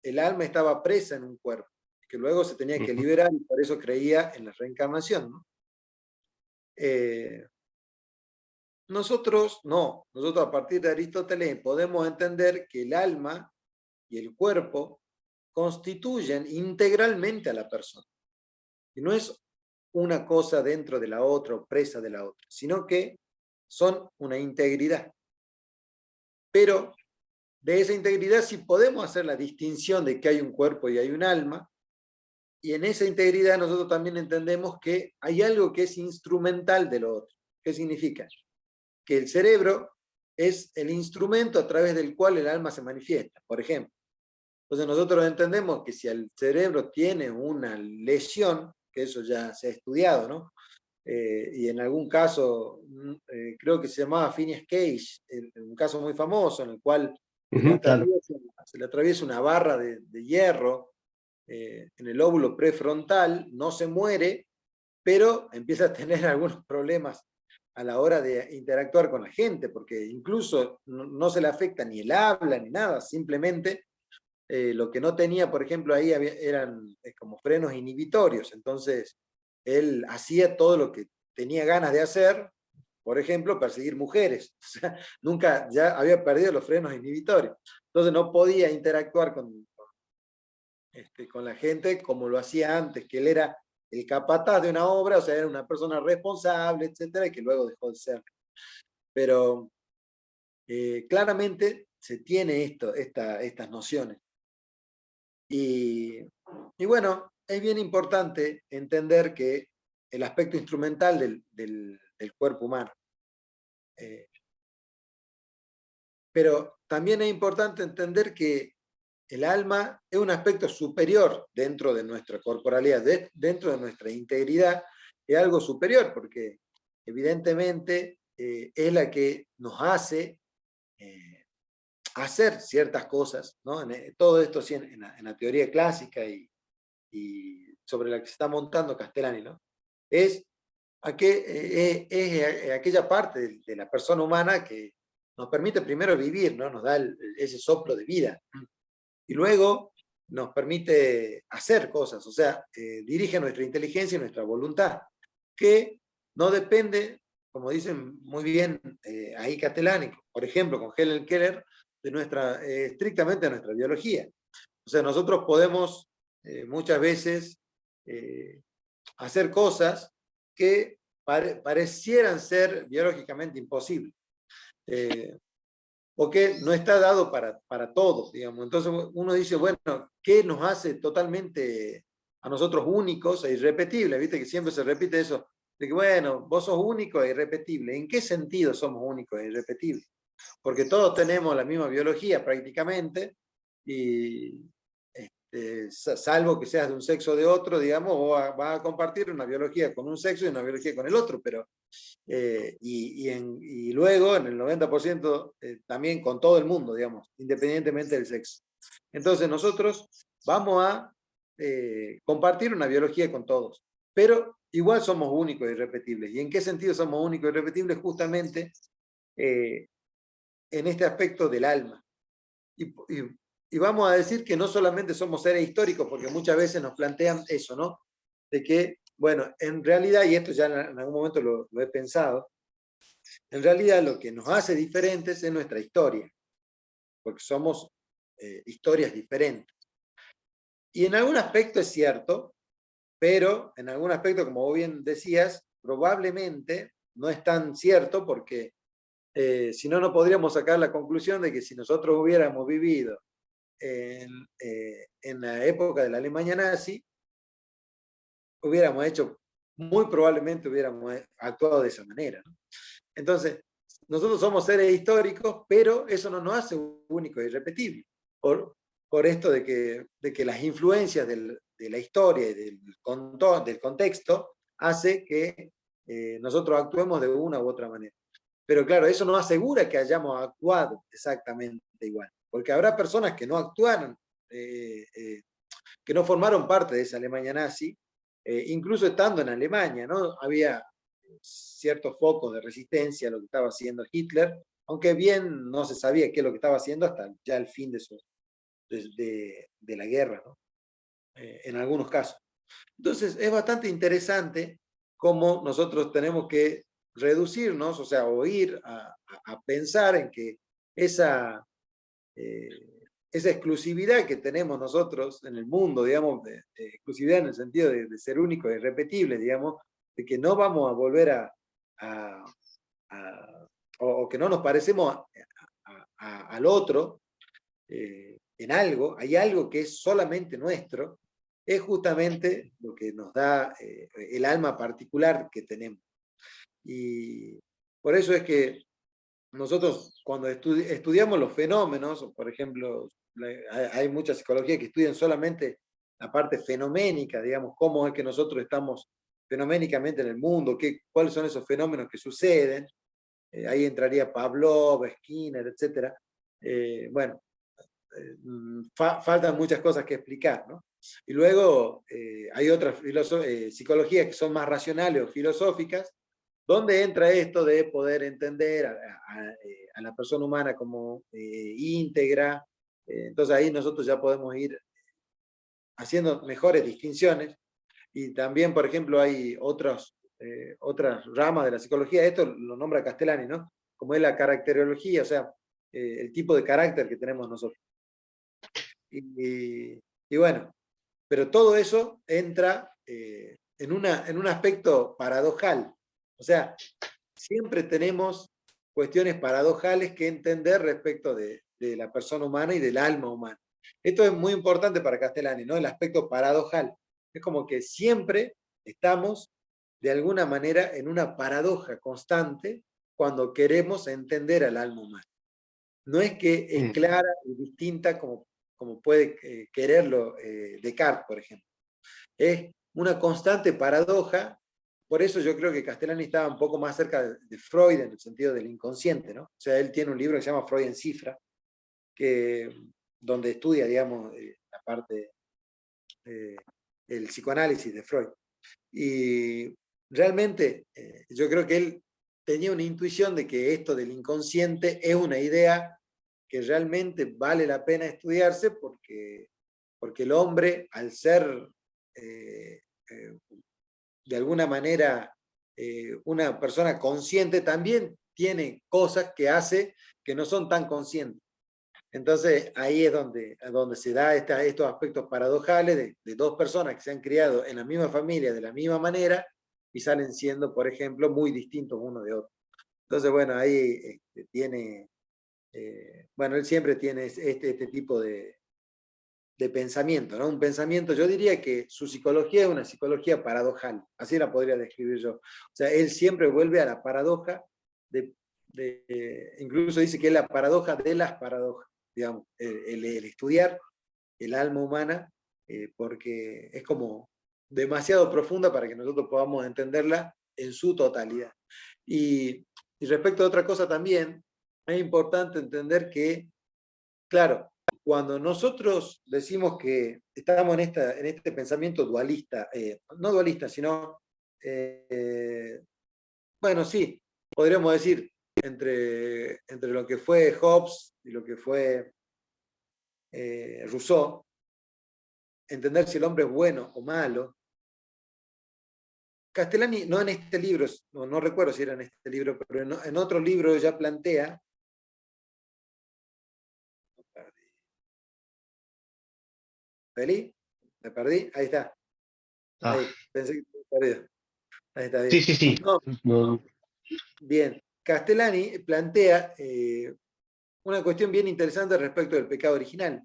el alma estaba presa en un cuerpo, que luego se tenía que Ujú. liberar y por eso creía en la reencarnación, ¿no? Nosotros no, nosotros a partir de Aristóteles podemos entender que el alma y el cuerpo constituyen integralmente a la persona. Y no es una cosa dentro de la otra o presa de la otra, sino que son una integridad. Pero de esa integridad sí podemos hacer la distinción de que hay un cuerpo y hay un alma, y en esa integridad nosotros también entendemos que hay algo que es instrumental de lo otro. ¿Qué significa? Que el cerebro es el instrumento a través del cual el alma se manifiesta, por ejemplo. Entonces nosotros entendemos que si el cerebro tiene una lesión, que eso ya se ha estudiado, ¿no? Y en algún caso, creo que se llamaba Phineas Cage, un caso muy famoso en el cual Ujú, claro. se le atraviesa una barra de hierro en el lóbulo prefrontal, no se muere, pero empieza a tener algunos problemas a la hora de interactuar con la gente, porque incluso no se le afecta ni el habla ni nada, simplemente Lo que no tenía, por ejemplo, ahí eran como frenos inhibitorios. Entonces, él hacía todo lo que tenía ganas de hacer, por ejemplo, perseguir mujeres. O sea, nunca, ya había perdido los frenos inhibitorios. Entonces no podía interactuar con la gente como lo hacía antes, que él era el capataz de una obra, o sea, era una persona responsable, etcétera, y que luego dejó de ser. Pero claramente se tiene estas nociones. Y bueno, es bien importante entender que el aspecto instrumental del cuerpo humano. Pero también es importante entender que el alma es un aspecto superior dentro de nuestra corporalidad, dentro de nuestra integridad, es algo superior, porque evidentemente es la que nos hace hacer ciertas cosas, ¿no? Todo esto sí en la teoría clásica y sobre la que se está montando Castellani, ¿no? Es aquella parte de la persona humana que nos permite primero vivir, ¿no? Nos da ese soplo de vida. Y luego nos permite hacer cosas, o sea, dirige nuestra inteligencia y nuestra voluntad, que no depende, como dicen muy bien ahí Castellani, por ejemplo, con Helen Keller, de estrictamente de nuestra biología. O sea, nosotros podemos muchas veces hacer cosas que parecieran ser biológicamente imposibles. O que no está dado para todos, digamos. Entonces uno dice, bueno, ¿qué nos hace totalmente a nosotros únicos e irrepetibles? Viste que siempre se repite eso, de que bueno, vos sos único e irrepetible. ¿En qué sentido somos únicos e irrepetibles? Porque todos tenemos la misma biología prácticamente, y salvo que seas de un sexo o de otro, digamos, o vas a compartir una biología con un sexo y una biología con el otro, pero y luego en el 90% también con todo el mundo, digamos, independientemente del sexo. Entonces nosotros vamos a compartir una biología con todos, pero igual somos únicos e irrepetibles. ¿Y en qué sentido somos únicos e irrepetibles? Justamente en este aspecto del alma. Y vamos a decir que no solamente somos seres históricos, porque muchas veces nos plantean eso, ¿no? De que, bueno, en realidad, y esto ya en algún momento lo he pensado, en realidad lo que nos hace diferentes es nuestra historia, porque somos historias diferentes. Y en algún aspecto es cierto, pero en algún aspecto, como vos bien decías, probablemente no es tan cierto, porque si no, no podríamos sacar la conclusión de que si nosotros hubiéramos vivido en la época de la Alemania nazi, muy probablemente hubiéramos actuado de esa manera, ¿no? Entonces, nosotros somos seres históricos, pero eso no nos hace únicos e irrepetibles. Por esto de que las influencias de la historia y del contexto hace que nosotros actuemos de una u otra manera. Pero claro, eso no asegura que hayamos actuado exactamente igual, porque habrá personas que no actuaron, que no formaron parte de esa Alemania nazi, incluso estando en Alemania, ¿no? Había ciertos focos de resistencia a lo que estaba haciendo Hitler, aunque bien no se sabía qué es lo que estaba haciendo hasta ya el fin de la guerra, ¿no? En algunos casos. Entonces es bastante interesante cómo nosotros tenemos que reducirnos, o sea, o ir a pensar en que esa exclusividad que tenemos nosotros en el mundo, digamos, de exclusividad en el sentido de ser único e irrepetible, digamos, de que no vamos a volver o que no nos parecemos al otro en algo, hay algo que es solamente nuestro, es justamente lo que nos da el alma particular que tenemos. Y por eso es que nosotros cuando estudiamos los fenómenos, por ejemplo, hay mucha psicología que estudian solamente la parte fenoménica, digamos, cómo es que nosotros estamos fenoménicamente en el mundo, cuáles son esos fenómenos que suceden. Ahí entraría Pavlov, Skinner, etc. Bueno, faltan muchas cosas que explicar, ¿no? Y luego hay otras psicologías que son más racionales o filosóficas, donde entra esto de poder entender a la persona humana como íntegra, Entonces ahí nosotros ya podemos ir haciendo mejores distinciones. Y también, por ejemplo, hay otras ramas de la psicología, esto lo nombra Castellani, ¿no? Como es la caracterología, o sea, el tipo de carácter que tenemos nosotros. Y bueno, pero todo eso entra en un aspecto paradojal. O sea, siempre tenemos cuestiones paradojales que entender respecto de la persona humana y del alma humana. Esto es muy importante para Castellani, ¿no? El aspecto paradojal. Es como que siempre estamos, de alguna manera, en una paradoja constante cuando queremos entender al alma humana. No es que es clara y distinta como puede quererlo Descartes, por ejemplo. Es una constante paradoja. Por eso yo creo que Castellani estaba un poco más cerca de Freud en el sentido del inconsciente, ¿no? O sea, él tiene un libro que se llama Freud en cifra, donde estudia, digamos, la parte del psicoanálisis de Freud. Y realmente yo creo que él tenía una intuición de que esto del inconsciente es una idea que realmente vale la pena estudiarse porque el hombre, al ser de alguna manera una persona consciente, también tiene cosas que hace que no son tan conscientes. Entonces ahí es donde se da estos aspectos paradojales de dos personas que se han criado en la misma familia de la misma manera y salen siendo, por ejemplo, muy distintos uno de otro. Entonces, bueno, ahí tiene, bueno, él siempre tiene este tipo de pensamiento, ¿no? Un pensamiento, yo diría que su psicología es una psicología paradojal, así la podría describir yo. O sea, él siempre vuelve a la paradoja, incluso dice que es la paradoja de las paradojas, digamos, el estudiar el alma humana, porque es como demasiado profunda para que nosotros podamos entenderla en su totalidad. Y respecto a otra cosa también, es importante entender que, claro, cuando nosotros decimos que estamos en este pensamiento dualista, no dualista, sino, bueno, sí, podríamos decir, entre lo que fue Hobbes y lo que fue Rousseau, entender si el hombre es bueno o malo. Castellani, no en este libro, no recuerdo si era en este libro, pero en otro libro ya plantea. ¿Feli? ¿Me perdí? Ahí está. Ahí, pensé que me había perdido. Ahí está, bien. Sí. No, No. bien. Castellani plantea una cuestión bien interesante respecto del pecado original.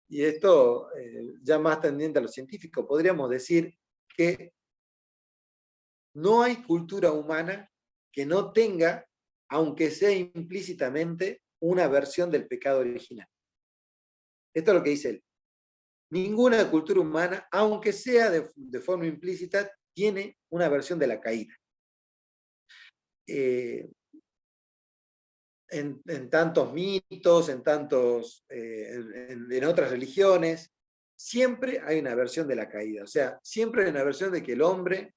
Y esto, ya más tendiente a lo científico, podríamos decir que no hay cultura humana que no tenga, aunque sea implícitamente, una versión del pecado original. Esto es lo que dice él. Ninguna cultura humana, aunque sea de forma implícita, tiene una versión de la caída. En tantos mitos, en otras religiones, siempre hay una versión de la caída. O sea, siempre hay una versión de que el hombre,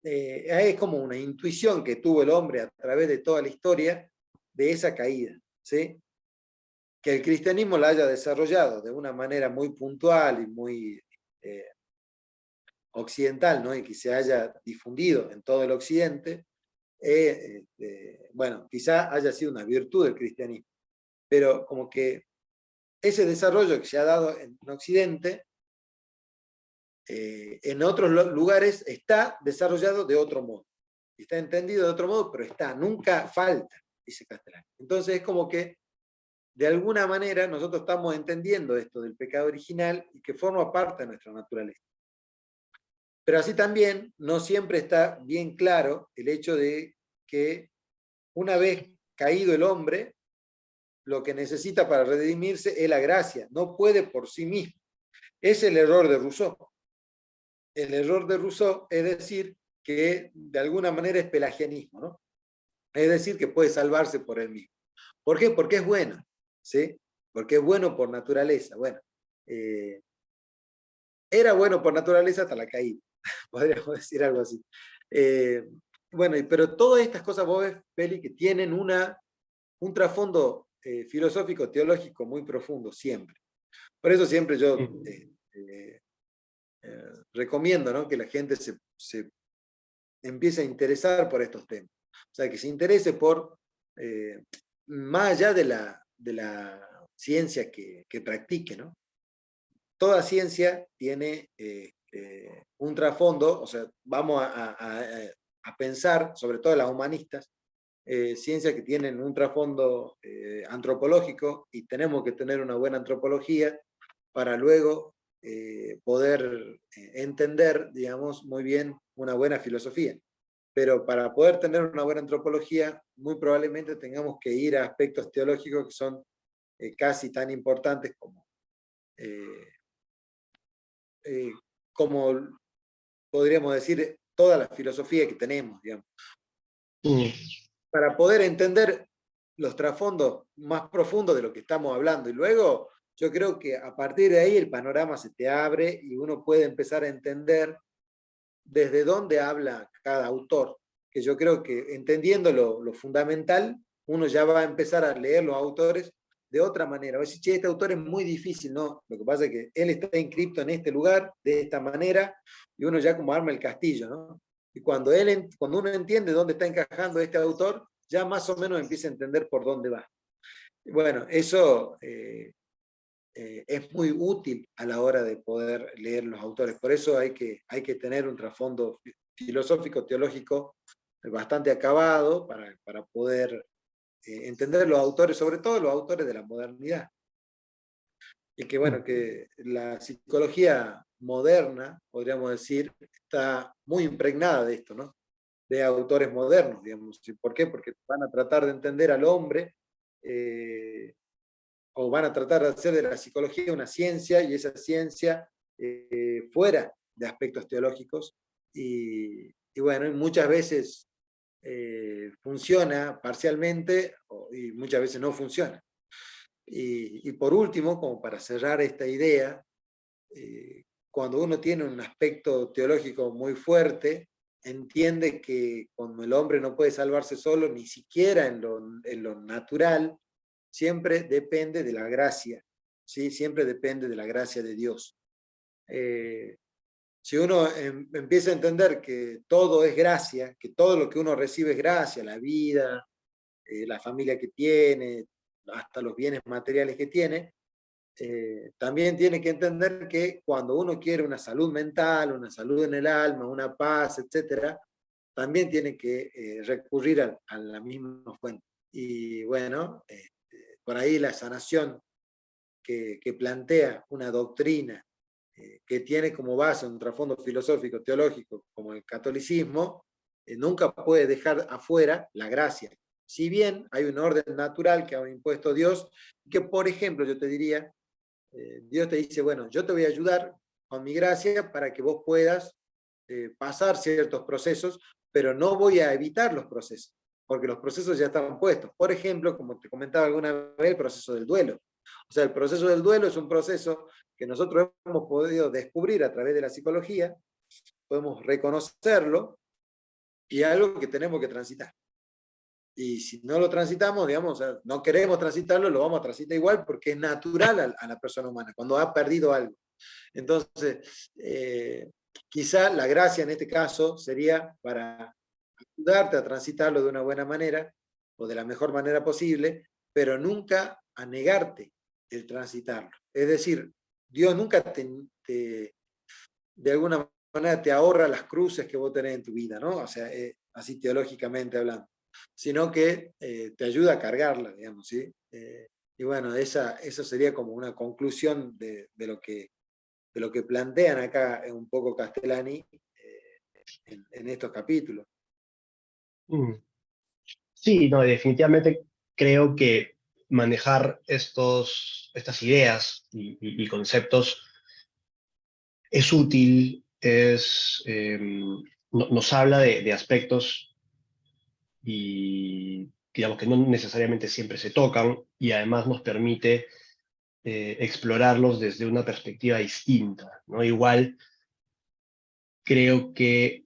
es como una intuición que tuvo el hombre a través de toda la historia de esa caída, ¿sí? Que el cristianismo la haya desarrollado de una manera muy puntual y muy occidental, ¿no? Y que se haya difundido en todo el occidente, bueno, quizá haya sido una virtud del cristianismo, pero como que ese desarrollo que se ha dado en Occidente, en otros lugares está desarrollado de otro modo. Está entendido de otro modo, pero nunca falta, dice Castellani. Entonces es como que, de alguna manera, nosotros estamos entendiendo esto del pecado original y que forma parte de nuestra naturaleza. Pero así también no siempre está bien claro el hecho de que una vez caído el hombre, lo que necesita para redimirse es la gracia, no puede por sí mismo. Es el error de Rousseau. El error de Rousseau es decir que de alguna manera es pelagianismo, ¿no? Es decir, que puede salvarse por él mismo. ¿Por qué? Porque es bueno, ¿sí? Porque es bueno por naturaleza. Bueno, era bueno por naturaleza hasta la caída, podríamos decir algo así. Bueno, pero todas estas cosas, vos ves, Feli, que tienen un trasfondo filosófico, teológico muy profundo, siempre. Por eso siempre yo recomiendo, ¿no?, que la gente se empiece a interesar por estos temas. O sea, que se interese por, más allá de la ciencia que practique, ¿no? Toda ciencia tiene un trasfondo, o sea, vamos a pensar, sobre todo las humanistas, ciencias que tienen un trasfondo antropológico, y tenemos que tener una buena antropología para luego poder entender, digamos, muy bien una buena filosofía. Pero para poder tener una buena antropología, muy probablemente tengamos que ir a aspectos teológicos que son casi tan importantes eh, como podríamos decir toda la filosofía que tenemos, digamos. Para poder entender los trasfondos más profundos de lo que estamos hablando. Y luego yo creo que a partir de ahí el panorama se te abre y uno puede empezar a entender desde dónde habla cada autor, que yo creo que entendiendo lo fundamental, uno ya va a empezar a leer los autores de otra manera. Va a decir, che, este autor es muy difícil, ¿no? Lo que pasa es que él está inscripto en este lugar, de esta manera, y uno ya como arma el castillo, ¿no? Y cuando uno entiende dónde está encajando este autor, ya más o menos empieza a entender por dónde va. Y bueno, eso es muy útil a la hora de poder leer los autores. Por eso hay que tener un trasfondo filosófico, teológico bastante acabado para poder entender los autores, sobre todo los autores de la modernidad. Y que bueno, que la psicología moderna, podríamos decir, está muy impregnada de esto, ¿no? De autores modernos, digamos. ¿Por qué? Porque van a tratar de entender al hombre, o van a tratar de hacer de la psicología una ciencia, y esa ciencia fuera de aspectos teológicos. Y bueno, y muchas veces funciona parcialmente y muchas veces no funciona. Y por último, como para cerrar esta idea, cuando uno tiene un aspecto teológico muy fuerte, entiende que cuando el hombre no puede salvarse solo, ni siquiera en lo natural, siempre depende de la gracia, ¿sí? Siempre depende de la gracia de Dios. Si uno empieza a entender que todo es gracia, que todo lo que uno recibe es gracia, la vida, la familia que tiene, hasta los bienes materiales que tiene, también tiene que entender que cuando uno quiere una salud mental, una salud en el alma, una paz, etc., también tiene que recurrir a la misma fuente. Y bueno, por ahí la sanación que plantea una doctrina que tiene como base un trasfondo filosófico, teológico, como el catolicismo, nunca puede dejar afuera la gracia. Si bien hay un orden natural que ha impuesto Dios, que por ejemplo yo te diría, Dios te dice, bueno, yo te voy a ayudar con mi gracia para que vos puedas pasar ciertos procesos, pero no voy a evitar los procesos, porque los procesos ya están puestos. Por ejemplo, como te comentaba alguna vez, el proceso del duelo. O sea, el proceso del duelo es un proceso que nosotros hemos podido descubrir a través de la psicología, podemos reconocerlo, y es algo que tenemos que transitar. Y si no lo transitamos, digamos, o sea, no queremos transitarlo, lo vamos a transitar igual porque es natural a la persona humana, cuando ha perdido algo. Entonces, quizá la gracia en este caso sería para ayudarte a transitarlo de una buena manera o de la mejor manera posible, pero nunca a negarte el transitarlo. Es decir, Dios nunca de alguna manera te ahorra las cruces que vos tenés en tu vida, ¿no? O sea, así teológicamente hablando, sino que te ayuda a cargarla, digamos, ¿sí? Y bueno, eso sería como una conclusión de lo que plantean acá un poco Castellani en estos capítulos. Sí, no, definitivamente creo que manejar estas ideas y conceptos es útil, nos habla de aspectos y digamos que no necesariamente siempre se tocan, y además nos permite explorarlos desde una perspectiva distinta, ¿no? Igual creo que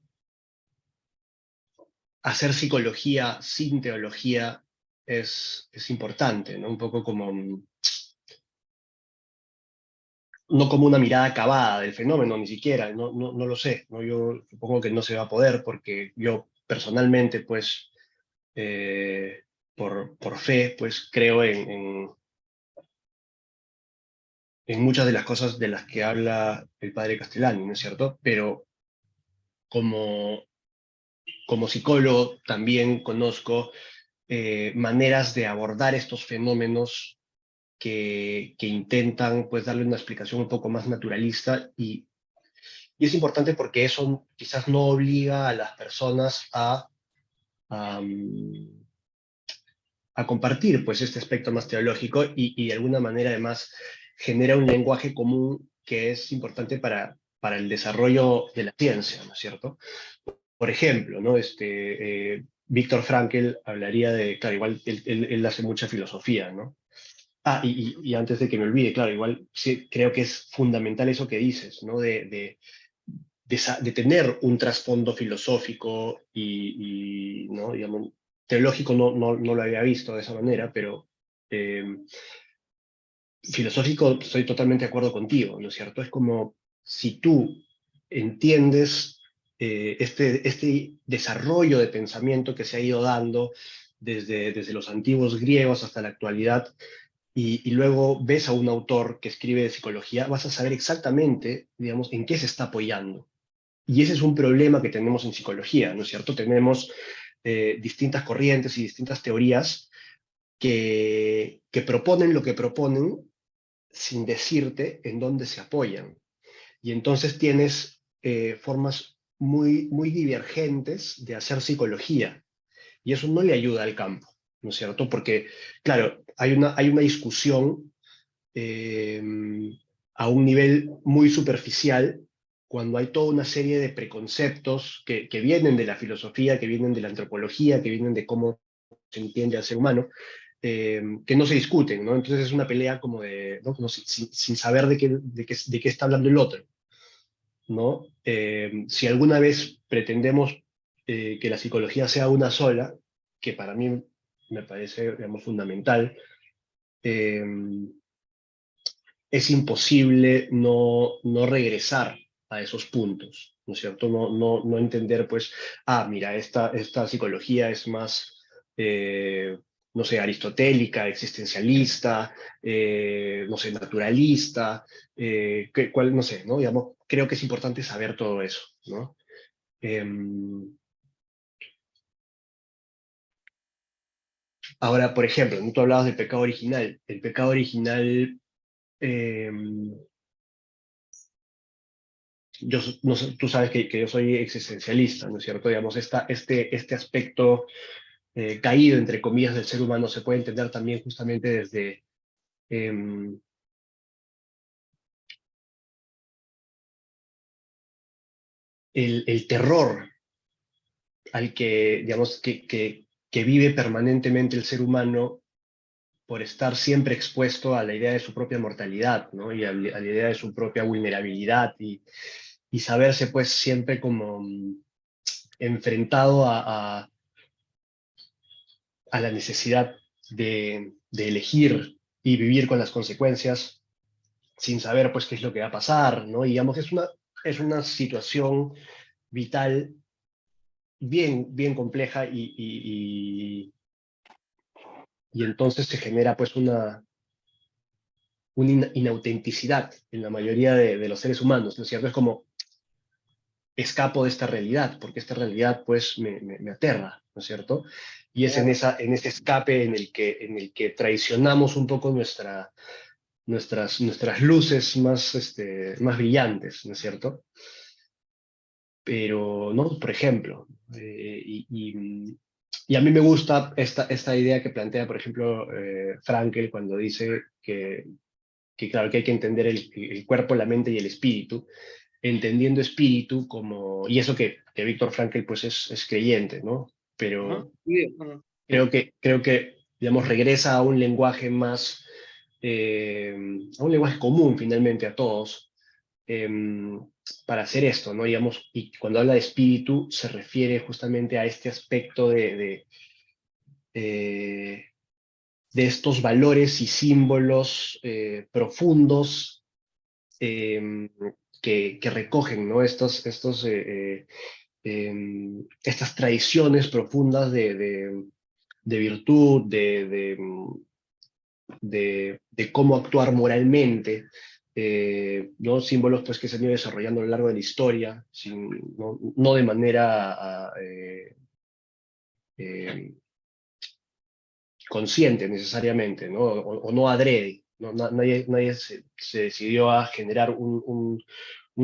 hacer psicología sin teología es importante, ¿no? Un poco como, no como una mirada acabada del fenómeno, ni siquiera, no lo sé, ¿no? Yo supongo que no se va a poder porque yo personalmente, pues, por fe, pues creo en muchas de las cosas de las que habla el padre Castellani, ¿no es cierto? Pero como, como psicólogo también conozco maneras de abordar estos fenómenos que intentan pues darle una explicación un poco más naturalista y es importante porque eso quizás no obliga a las personas a, a compartir pues este aspecto más teológico y de alguna manera además genera un lenguaje común que es importante para el desarrollo de la ciencia, ¿no es cierto? Por ejemplo, ¿no? Víctor Frankl hablaría de, claro, igual él hace mucha filosofía, ¿no? Ah, y antes de que me olvide, claro, igual sí, creo que es fundamental eso que dices, ¿no? De tener un trasfondo filosófico ¿no? Digamos, teológico no lo había visto de esa manera, pero eh, filosófico estoy totalmente de acuerdo contigo, ¿no es cierto? Es como si tú entiendes este desarrollo de pensamiento que se ha ido dando desde los antiguos griegos hasta la actualidad, y luego ves a un autor que escribe de psicología, vas a saber exactamente, digamos, en qué se está apoyando. Y ese es un problema que tenemos en psicología, ¿no es cierto? Tenemos distintas corrientes y distintas teorías que proponen lo que proponen sin decirte en dónde se apoyan. Y entonces tienes formas muy divergentes de hacer psicología. Y eso no le ayuda al campo, ¿no es cierto? Porque, claro, hay una discusión eh, a un nivel muy superficial cuando hay toda una serie de preconceptos que vienen de la filosofía, que vienen de la antropología, que vienen de cómo se entiende al ser humano, que no se discuten, ¿no? Entonces es una pelea como de, ¿no? Como sin saber de qué está hablando el otro, ¿no? Si alguna vez pretendemos que la psicología sea una sola, que para mí me parece, digamos, fundamental, eh, es imposible no regresar a esos puntos, ¿no es cierto? No entender, pues, mira, esta psicología es más, no sé, aristotélica, existencialista, no sé, naturalista, no sé, ¿no? Digamos, creo que es importante saber todo eso, ¿no? Em, Ahora, por ejemplo, tú hablabas del pecado original. El pecado original em, no sé, tú sabes que yo soy existencialista, ¿no es cierto? Digamos, este aspecto caído, entre comillas, del ser humano se puede entender también justamente desde eh, el terror al que, digamos, que vive permanentemente el ser humano por estar siempre expuesto a la idea de su propia mortalidad, ¿no? Y a la idea de su propia vulnerabilidad y saberse pues siempre como enfrentado a la necesidad de elegir y vivir con las consecuencias sin saber pues qué es lo que va a pasar, ¿no? Y digamos, es una situación vital bien compleja y entonces se genera pues una inautenticidad en la mayoría de los seres humanos, ¿no es cierto? Es como escapo de esta realidad, porque esta realidad pues me aterra, ¿no es cierto? Y es Claro. en ese escape en el que traicionamos un poco nuestras luces más, más brillantes, ¿no es cierto? Pero, ¿no? Por ejemplo, y a mí me gusta esta idea que plantea, por ejemplo, Frankl cuando dice claro, que hay que entender el cuerpo, la mente y el espíritu, entendiendo espíritu como, y eso que Víctor Frankl pues es creyente, ¿no? Ajá. Pero Bien, bueno. creo que, digamos, regresa a un lenguaje más, a un lenguaje común finalmente a todos, eh, para hacer esto, ¿no? Digamos, y cuando habla de espíritu se refiere justamente a este aspecto estos valores y símbolos profundos que recogen, ¿no? Estas tradiciones profundas de virtud, de cómo actuar moralmente, ¿no? Símbolos pues, que se han ido desarrollando a lo largo de la historia, no de manera eh, consciente necesariamente, ¿no? O no adrede. ¿No? Nadie se decidió a generar un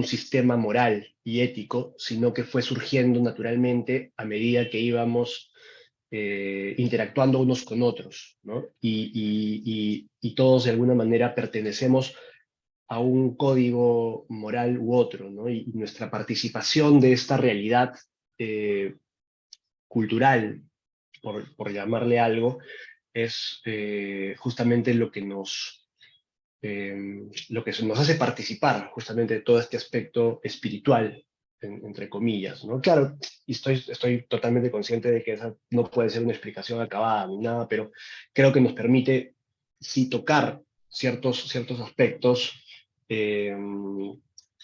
sistema moral y ético, sino que fue surgiendo naturalmente a medida que íbamos interactuando unos con otros, ¿no? Y todos de alguna manera pertenecemos a un código moral u otro, ¿no? Y nuestra participación de esta realidad cultural, por llamarle algo, es justamente lo que nos hace participar justamente de todo este aspecto espiritual, entre comillas, ¿no? Claro, y estoy totalmente consciente de que esa no puede ser una explicación acabada ni nada, pero creo que nos permite sí tocar ciertos aspectos, eh,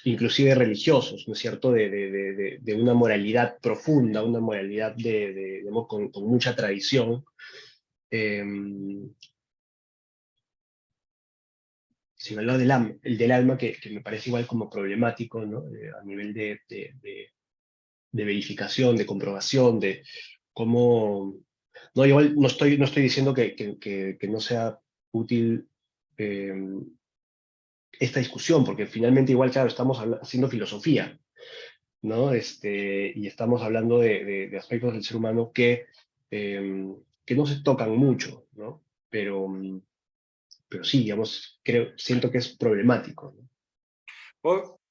inclusive religiosos, ¿no es cierto?, de una moralidad profunda, una moralidad digamos, con mucha tradición. Eh, Sin hablar del alma que me parece igual como problemático, ¿no? A nivel de verificación, de comprobación, de cómo... No, igual no estoy diciendo que no sea útil eh, esta discusión, porque finalmente igual, claro, estamos haciendo filosofía, ¿no? Y estamos hablando de aspectos del ser humano que no se tocan mucho, ¿no? Pero sí, digamos, siento que es problemático, ¿no?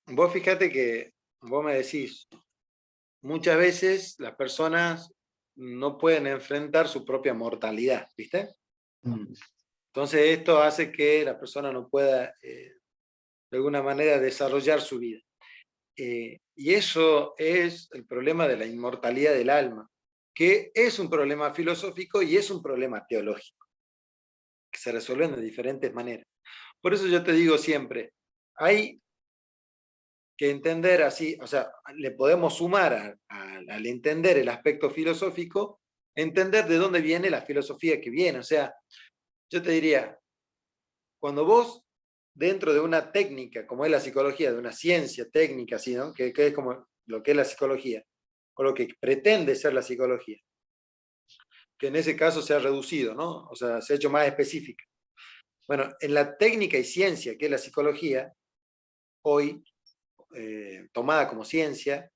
Vos fíjate que vos me decís, muchas veces las personas no pueden enfrentar su propia mortalidad, ¿viste? Mm. Entonces esto hace que la persona no pueda, de alguna manera, desarrollar su vida. Y eso es el problema de la inmortalidad del alma, que es un problema filosófico y es un problema teológico, que se resuelven de diferentes maneras. Por eso yo te digo siempre, hay que entender así, o sea, le podemos sumar al entender el aspecto filosófico, entender de dónde viene la filosofía que viene. O sea, yo te diría, cuando vos, dentro de una técnica, como es la psicología, de una ciencia técnica, así, ¿no? que es como lo que es la psicología, o lo que pretende ser la psicología, que en ese caso se ha reducido, ¿no? O sea, se ha hecho más específica. Bueno, en la técnica y ciencia, que es la psicología, hoy, tomada como ciencia,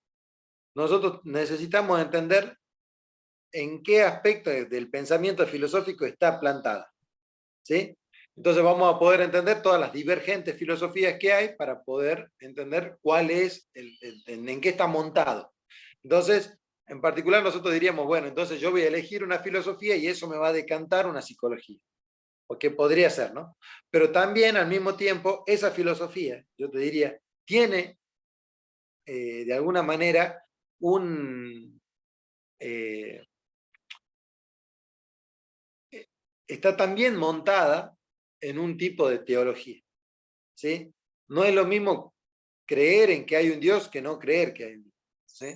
nosotros necesitamos entender en qué aspecto del pensamiento filosófico está plantada, ¿sí? Entonces vamos a poder entender todas las divergentes filosofías que hay para poder entender cuál es, en qué está montado. Entonces, en particular nosotros diríamos, bueno, entonces yo voy a elegir una filosofía y eso me va a decantar una psicología, porque podría ser, ¿no? Pero también al mismo tiempo, esa filosofía, yo te diría, tiene de alguna manera eh, está también montada en un tipo de teología, ¿sí? No es lo mismo creer en que hay un Dios que no creer que hay un Dios, ¿sí?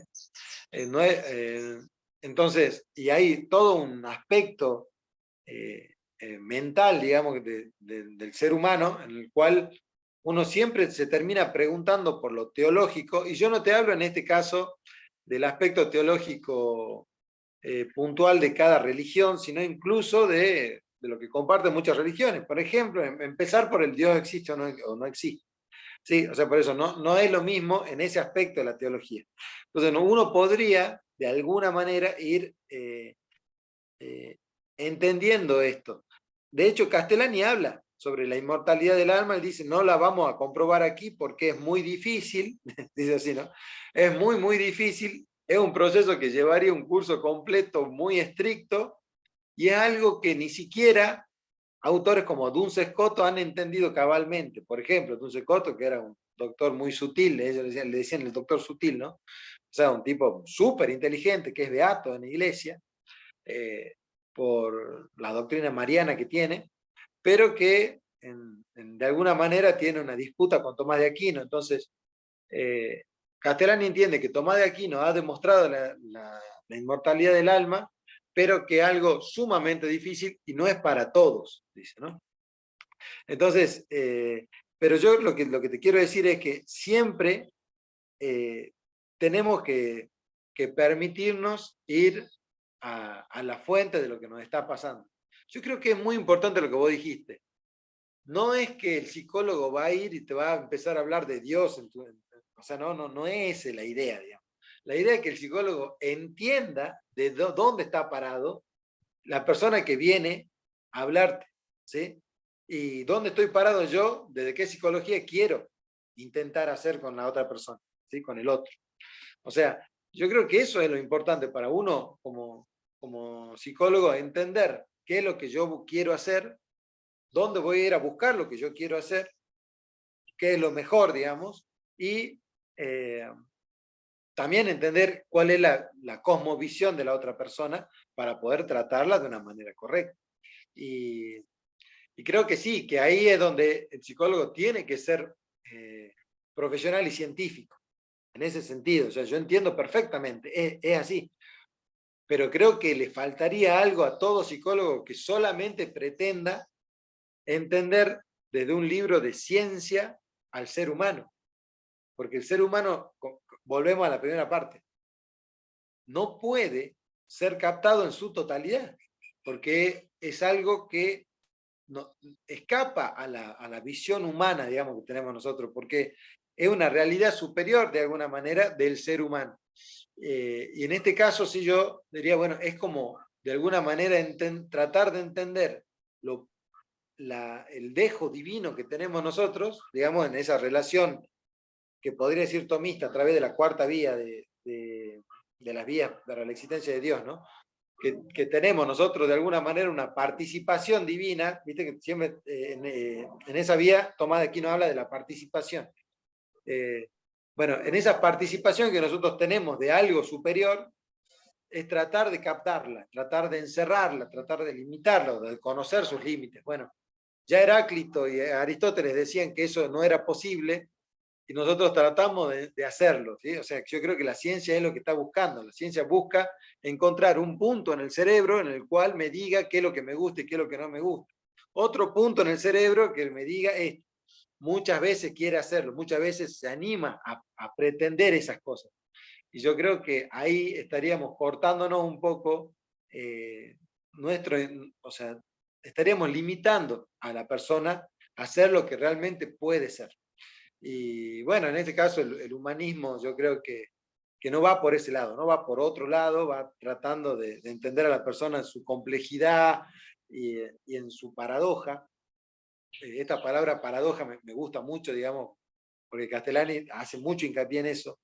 No es, entonces, y hay todo un aspecto mental, digamos, del ser humano, en el cual uno siempre se termina preguntando por lo teológico, y yo no te hablo en este caso del aspecto teológico puntual de cada religión, sino incluso de lo que comparten muchas religiones. Por ejemplo, empezar por el Dios existe o no existe. Sí, o sea, por eso no es lo mismo en ese aspecto de la teología. Entonces, uno podría, de alguna manera, ir eh, entendiendo esto. De hecho, Castellani habla sobre la inmortalidad del alma, él dice, no la vamos a comprobar aquí porque es muy difícil, dice así, ¿no? Es muy, muy difícil, es un proceso que llevaría un curso completo muy estricto y es algo que ni siquiera autores como Duns Scoto han entendido cabalmente. Por ejemplo, Duns Scoto, que era un doctor muy sutil, ellos le decían el doctor sutil, ¿no? O sea, un tipo súper inteligente, que es beato en la iglesia, por la doctrina mariana que tiene, pero que de alguna manera tiene una disputa con Tomás de Aquino. Entonces, Castellani entiende que Tomás de Aquino ha demostrado la inmortalidad del alma, pero que algo sumamente difícil y no es para todos, dice, ¿no? Entonces, pero yo lo que te quiero decir es que siempre tenemos que permitirnos ir a la fuente de lo que nos está pasando. Yo creo que es muy importante lo que vos dijiste. No es que el psicólogo va a ir y te va a empezar a hablar de Dios. O sea, no es esa la idea, digamos. La idea es que el psicólogo entienda de dónde está parado la persona que viene a hablarte, ¿sí? Y dónde estoy parado yo, desde qué psicología quiero intentar hacer con la otra persona, ¿sí? Con el otro. O sea, yo creo que eso es lo importante para uno como psicólogo, entender qué es lo que yo quiero hacer, dónde voy a ir a buscar lo que yo quiero hacer, qué es lo mejor, digamos, y también entender cuál es la cosmovisión de la otra persona para poder tratarla de una manera correcta. Y creo que sí, que ahí es donde el psicólogo tiene que ser profesional y científico, en ese sentido. O sea, yo entiendo perfectamente, es así. Pero creo que le faltaría algo a todo psicólogo que solamente pretenda entender desde un libro de ciencia al ser humano. Porque el ser humano, volvemos a la primera parte, no puede ser captado en su totalidad, porque es algo que no, escapa a la visión humana, digamos, que tenemos nosotros, porque es una realidad superior, de alguna manera, del ser humano. Y en este caso, sí, yo diría, bueno, es como, de alguna manera, tratar de entender el dejo divino que tenemos nosotros, digamos, en esa relación que podría decir tomista a través de la cuarta vía de las vías para la existencia de Dios, ¿no? Que tenemos nosotros de alguna manera una participación divina, viste que siempre en esa vía Tomás de Aquino habla de la participación. Bueno, en esa participación que nosotros tenemos de algo superior, es tratar de captarla, tratar de encerrarla, tratar de limitarla, de conocer sus límites. Bueno, ya Heráclito y Aristóteles decían que eso no era posible, y nosotros tratamos de hacerlo, ¿sí? O sea, yo creo que la ciencia es lo que está buscando. La ciencia busca encontrar un punto en el cerebro en el cual me diga qué es lo que me gusta y qué es lo que no me gusta. Otro punto en el cerebro que me diga esto. Muchas veces quiere hacerlo, muchas veces se anima a pretender esas cosas. Y yo creo que ahí estaríamos cortándonos un poco o sea, estaríamos limitando a la persona a hacer lo que realmente puede ser. Y bueno, en este caso el humanismo yo creo que no va por ese lado, no va por otro lado, va tratando de entender a la persona en su complejidad y en su paradoja. Esta palabra paradoja me gusta mucho, digamos, porque Castellani hace mucho hincapié en eso.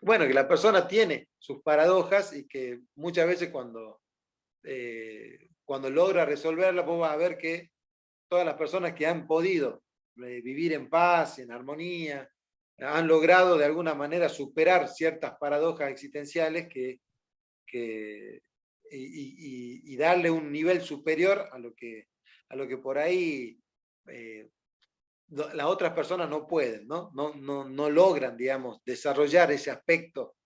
Bueno, que la persona tiene sus paradojas y que muchas veces cuando logra resolverlas, vos vas a ver que todas las personas que han podido vivir en paz, en armonía, han logrado de alguna manera superar ciertas paradojas existenciales y darle un nivel superior a lo que por ahí las otras personas no pueden, no logran, digamos, desarrollar ese aspecto,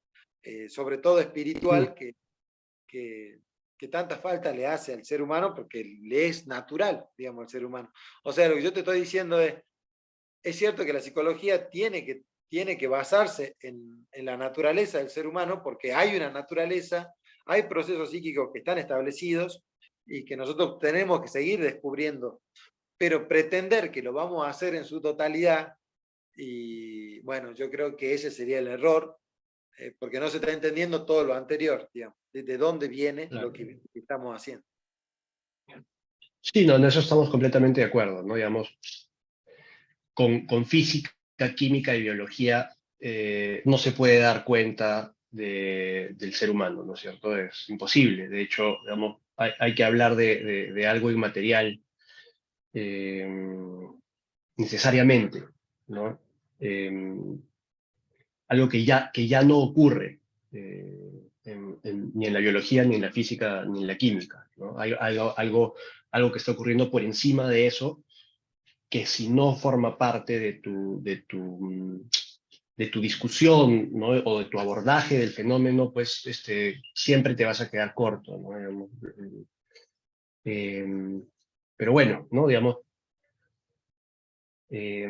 sobre todo espiritual, que tanta falta le hace al ser humano, porque le es natural, digamos, al ser humano. O sea, lo que yo te estoy diciendo es cierto que la psicología tiene que basarse en la naturaleza del ser humano, porque hay una naturaleza, hay procesos psíquicos que están establecidos y que nosotros tenemos que seguir descubriendo, pero pretender que lo vamos a hacer en su totalidad, y bueno, yo creo que ese sería el error, porque no se está entendiendo todo lo anterior, digamos, de dónde viene Claro. lo que estamos haciendo. Sí, no, en eso estamos completamente de acuerdo, ¿no? Digamos, con física, química y biología no se puede dar cuenta del ser humano, ¿no es cierto? Es imposible. De hecho, digamos, hay que hablar de algo inmaterial eh, necesariamente, ¿no? Eh, algo que ya no ocurre ni en la biología, ni en la física, ni en la química. ¿no? Hay algo que está ocurriendo por encima de eso, que si no forma parte de tu discusión, ¿no? O de tu abordaje del fenómeno, pues siempre te vas a quedar corto, ¿no? Digamos, eh, pero bueno, ¿no? Digamos, eh,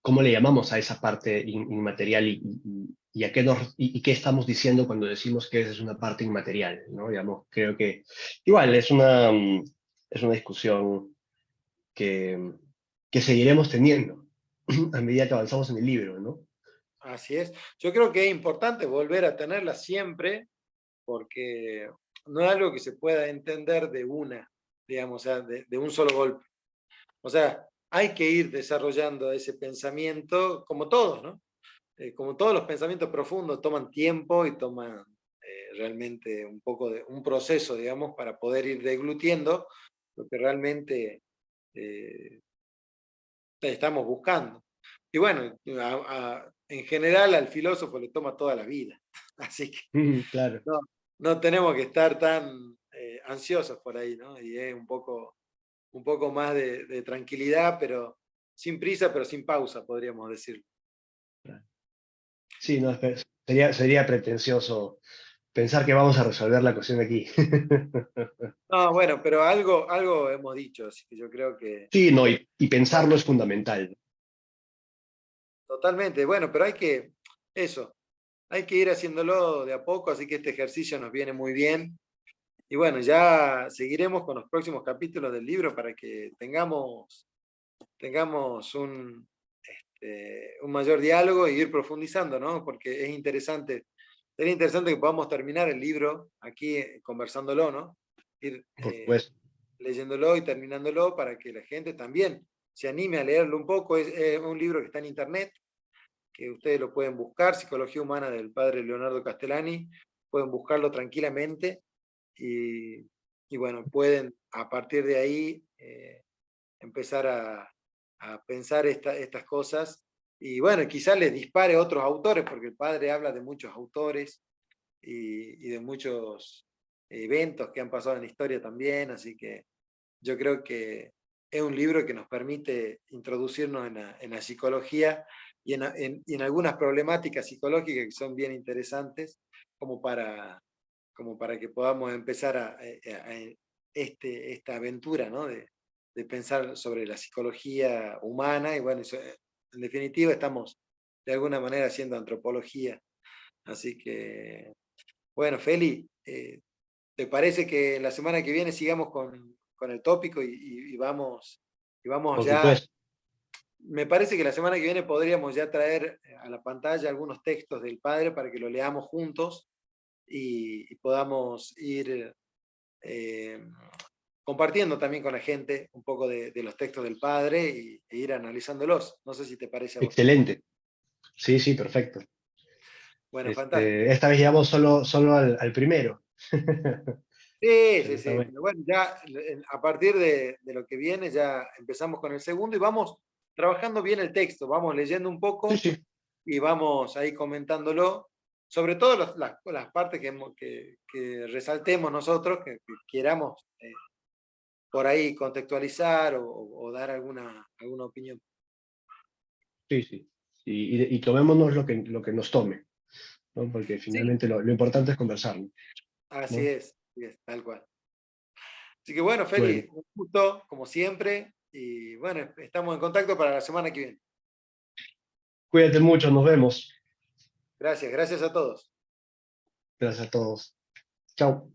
¿cómo le llamamos a esa parte inmaterial y a qué y qué estamos diciendo cuando decimos que esa es una parte inmaterial, ¿no? Digamos, creo que igual es una discusión que, que seguiremos teniendo a medida que avanzamos en el libro, ¿no? Así es. Yo creo que es importante volver a tenerla siempre, porque no es algo que se pueda entender de una, digamos, o sea, de un solo golpe. O sea, hay que ir desarrollando ese pensamiento, como todos, ¿no? Como todos los pensamientos profundos toman tiempo y toman realmente un poco de un proceso, digamos, para poder ir deglutiendo lo que realmente eh, estamos buscando. Y bueno, en general al filósofo le toma toda la vida, así que Claro. no, no tenemos que estar tan ansiosos por ahí, ¿no? Y es un poco más de tranquilidad, pero sin prisa, pero sin pausa, podríamos decir. Sí, no, sería pretencioso pensar que vamos a resolver la cuestión aquí. No, bueno, pero algo hemos dicho, así que yo creo que Sí, no, y pensarlo es fundamental. totalmente, bueno, pero eso, hay que ir haciéndolo de a poco, así que este ejercicio nos viene muy bien. Y bueno, ya seguiremos con los próximos capítulos del libro para que tengamos un mayor diálogo y ir profundizando, ¿no? Porque es interesante, sería interesante que podamos terminar el libro aquí conversándolo, ¿no? Ir Por supuesto. leyéndolo y terminándolo para que la gente también se anime a leerlo un poco. Es un libro que está en internet, que ustedes lo pueden buscar, Psicología Humana del padre Leonardo Castellani, pueden buscarlo tranquilamente y, y bueno, pueden a partir de ahí empezar a pensar estas cosas y bueno, quizás les dispare a otros autores, porque el padre habla de muchos autores y de muchos eventos que han pasado en la historia también, así que yo creo que es un libro que nos permite introducirnos en la psicología y en algunas problemáticas psicológicas que son bien interesantes, como para que podamos empezar esta aventura, ¿no? De pensar sobre la psicología humana y bueno, en definitiva estamos de alguna manera haciendo antropología. Así que, bueno, Feli, ¿te parece que la semana que viene sigamos con el tópico y vamos Por ya? supuesto. Me parece que la semana que viene podríamos ya traer a la pantalla algunos textos del padre para que lo leamos juntos y podamos ir eh, compartiendo también con la gente un poco de los textos del padre e ir analizándolos. No sé si te parece a vos. Excelente. Sí, sí, perfecto. Bueno, fantástico. Esta vez llegamos solo al primero. Sí, Pero sí, está sí. bueno. Pero bueno, ya a partir de lo que viene ya empezamos con el segundo y vamos trabajando bien el texto, vamos leyendo un Sí, poco sí. y vamos ahí comentándolo, sobre todo las partes que resaltemos nosotros, que queramos por ahí contextualizar o dar alguna opinión. Sí, sí. Y tomémonos lo que nos tome, ¿no? Porque Sí, finalmente lo importante es conversar, ¿no? así es, tal cual. Así que bueno, Bueno, Feli, un gusto, como siempre, y bueno, estamos en contacto para la semana que viene. cuídate mucho, nos vemos. Gracias, gracias a todos. Gracias a todos. Chao.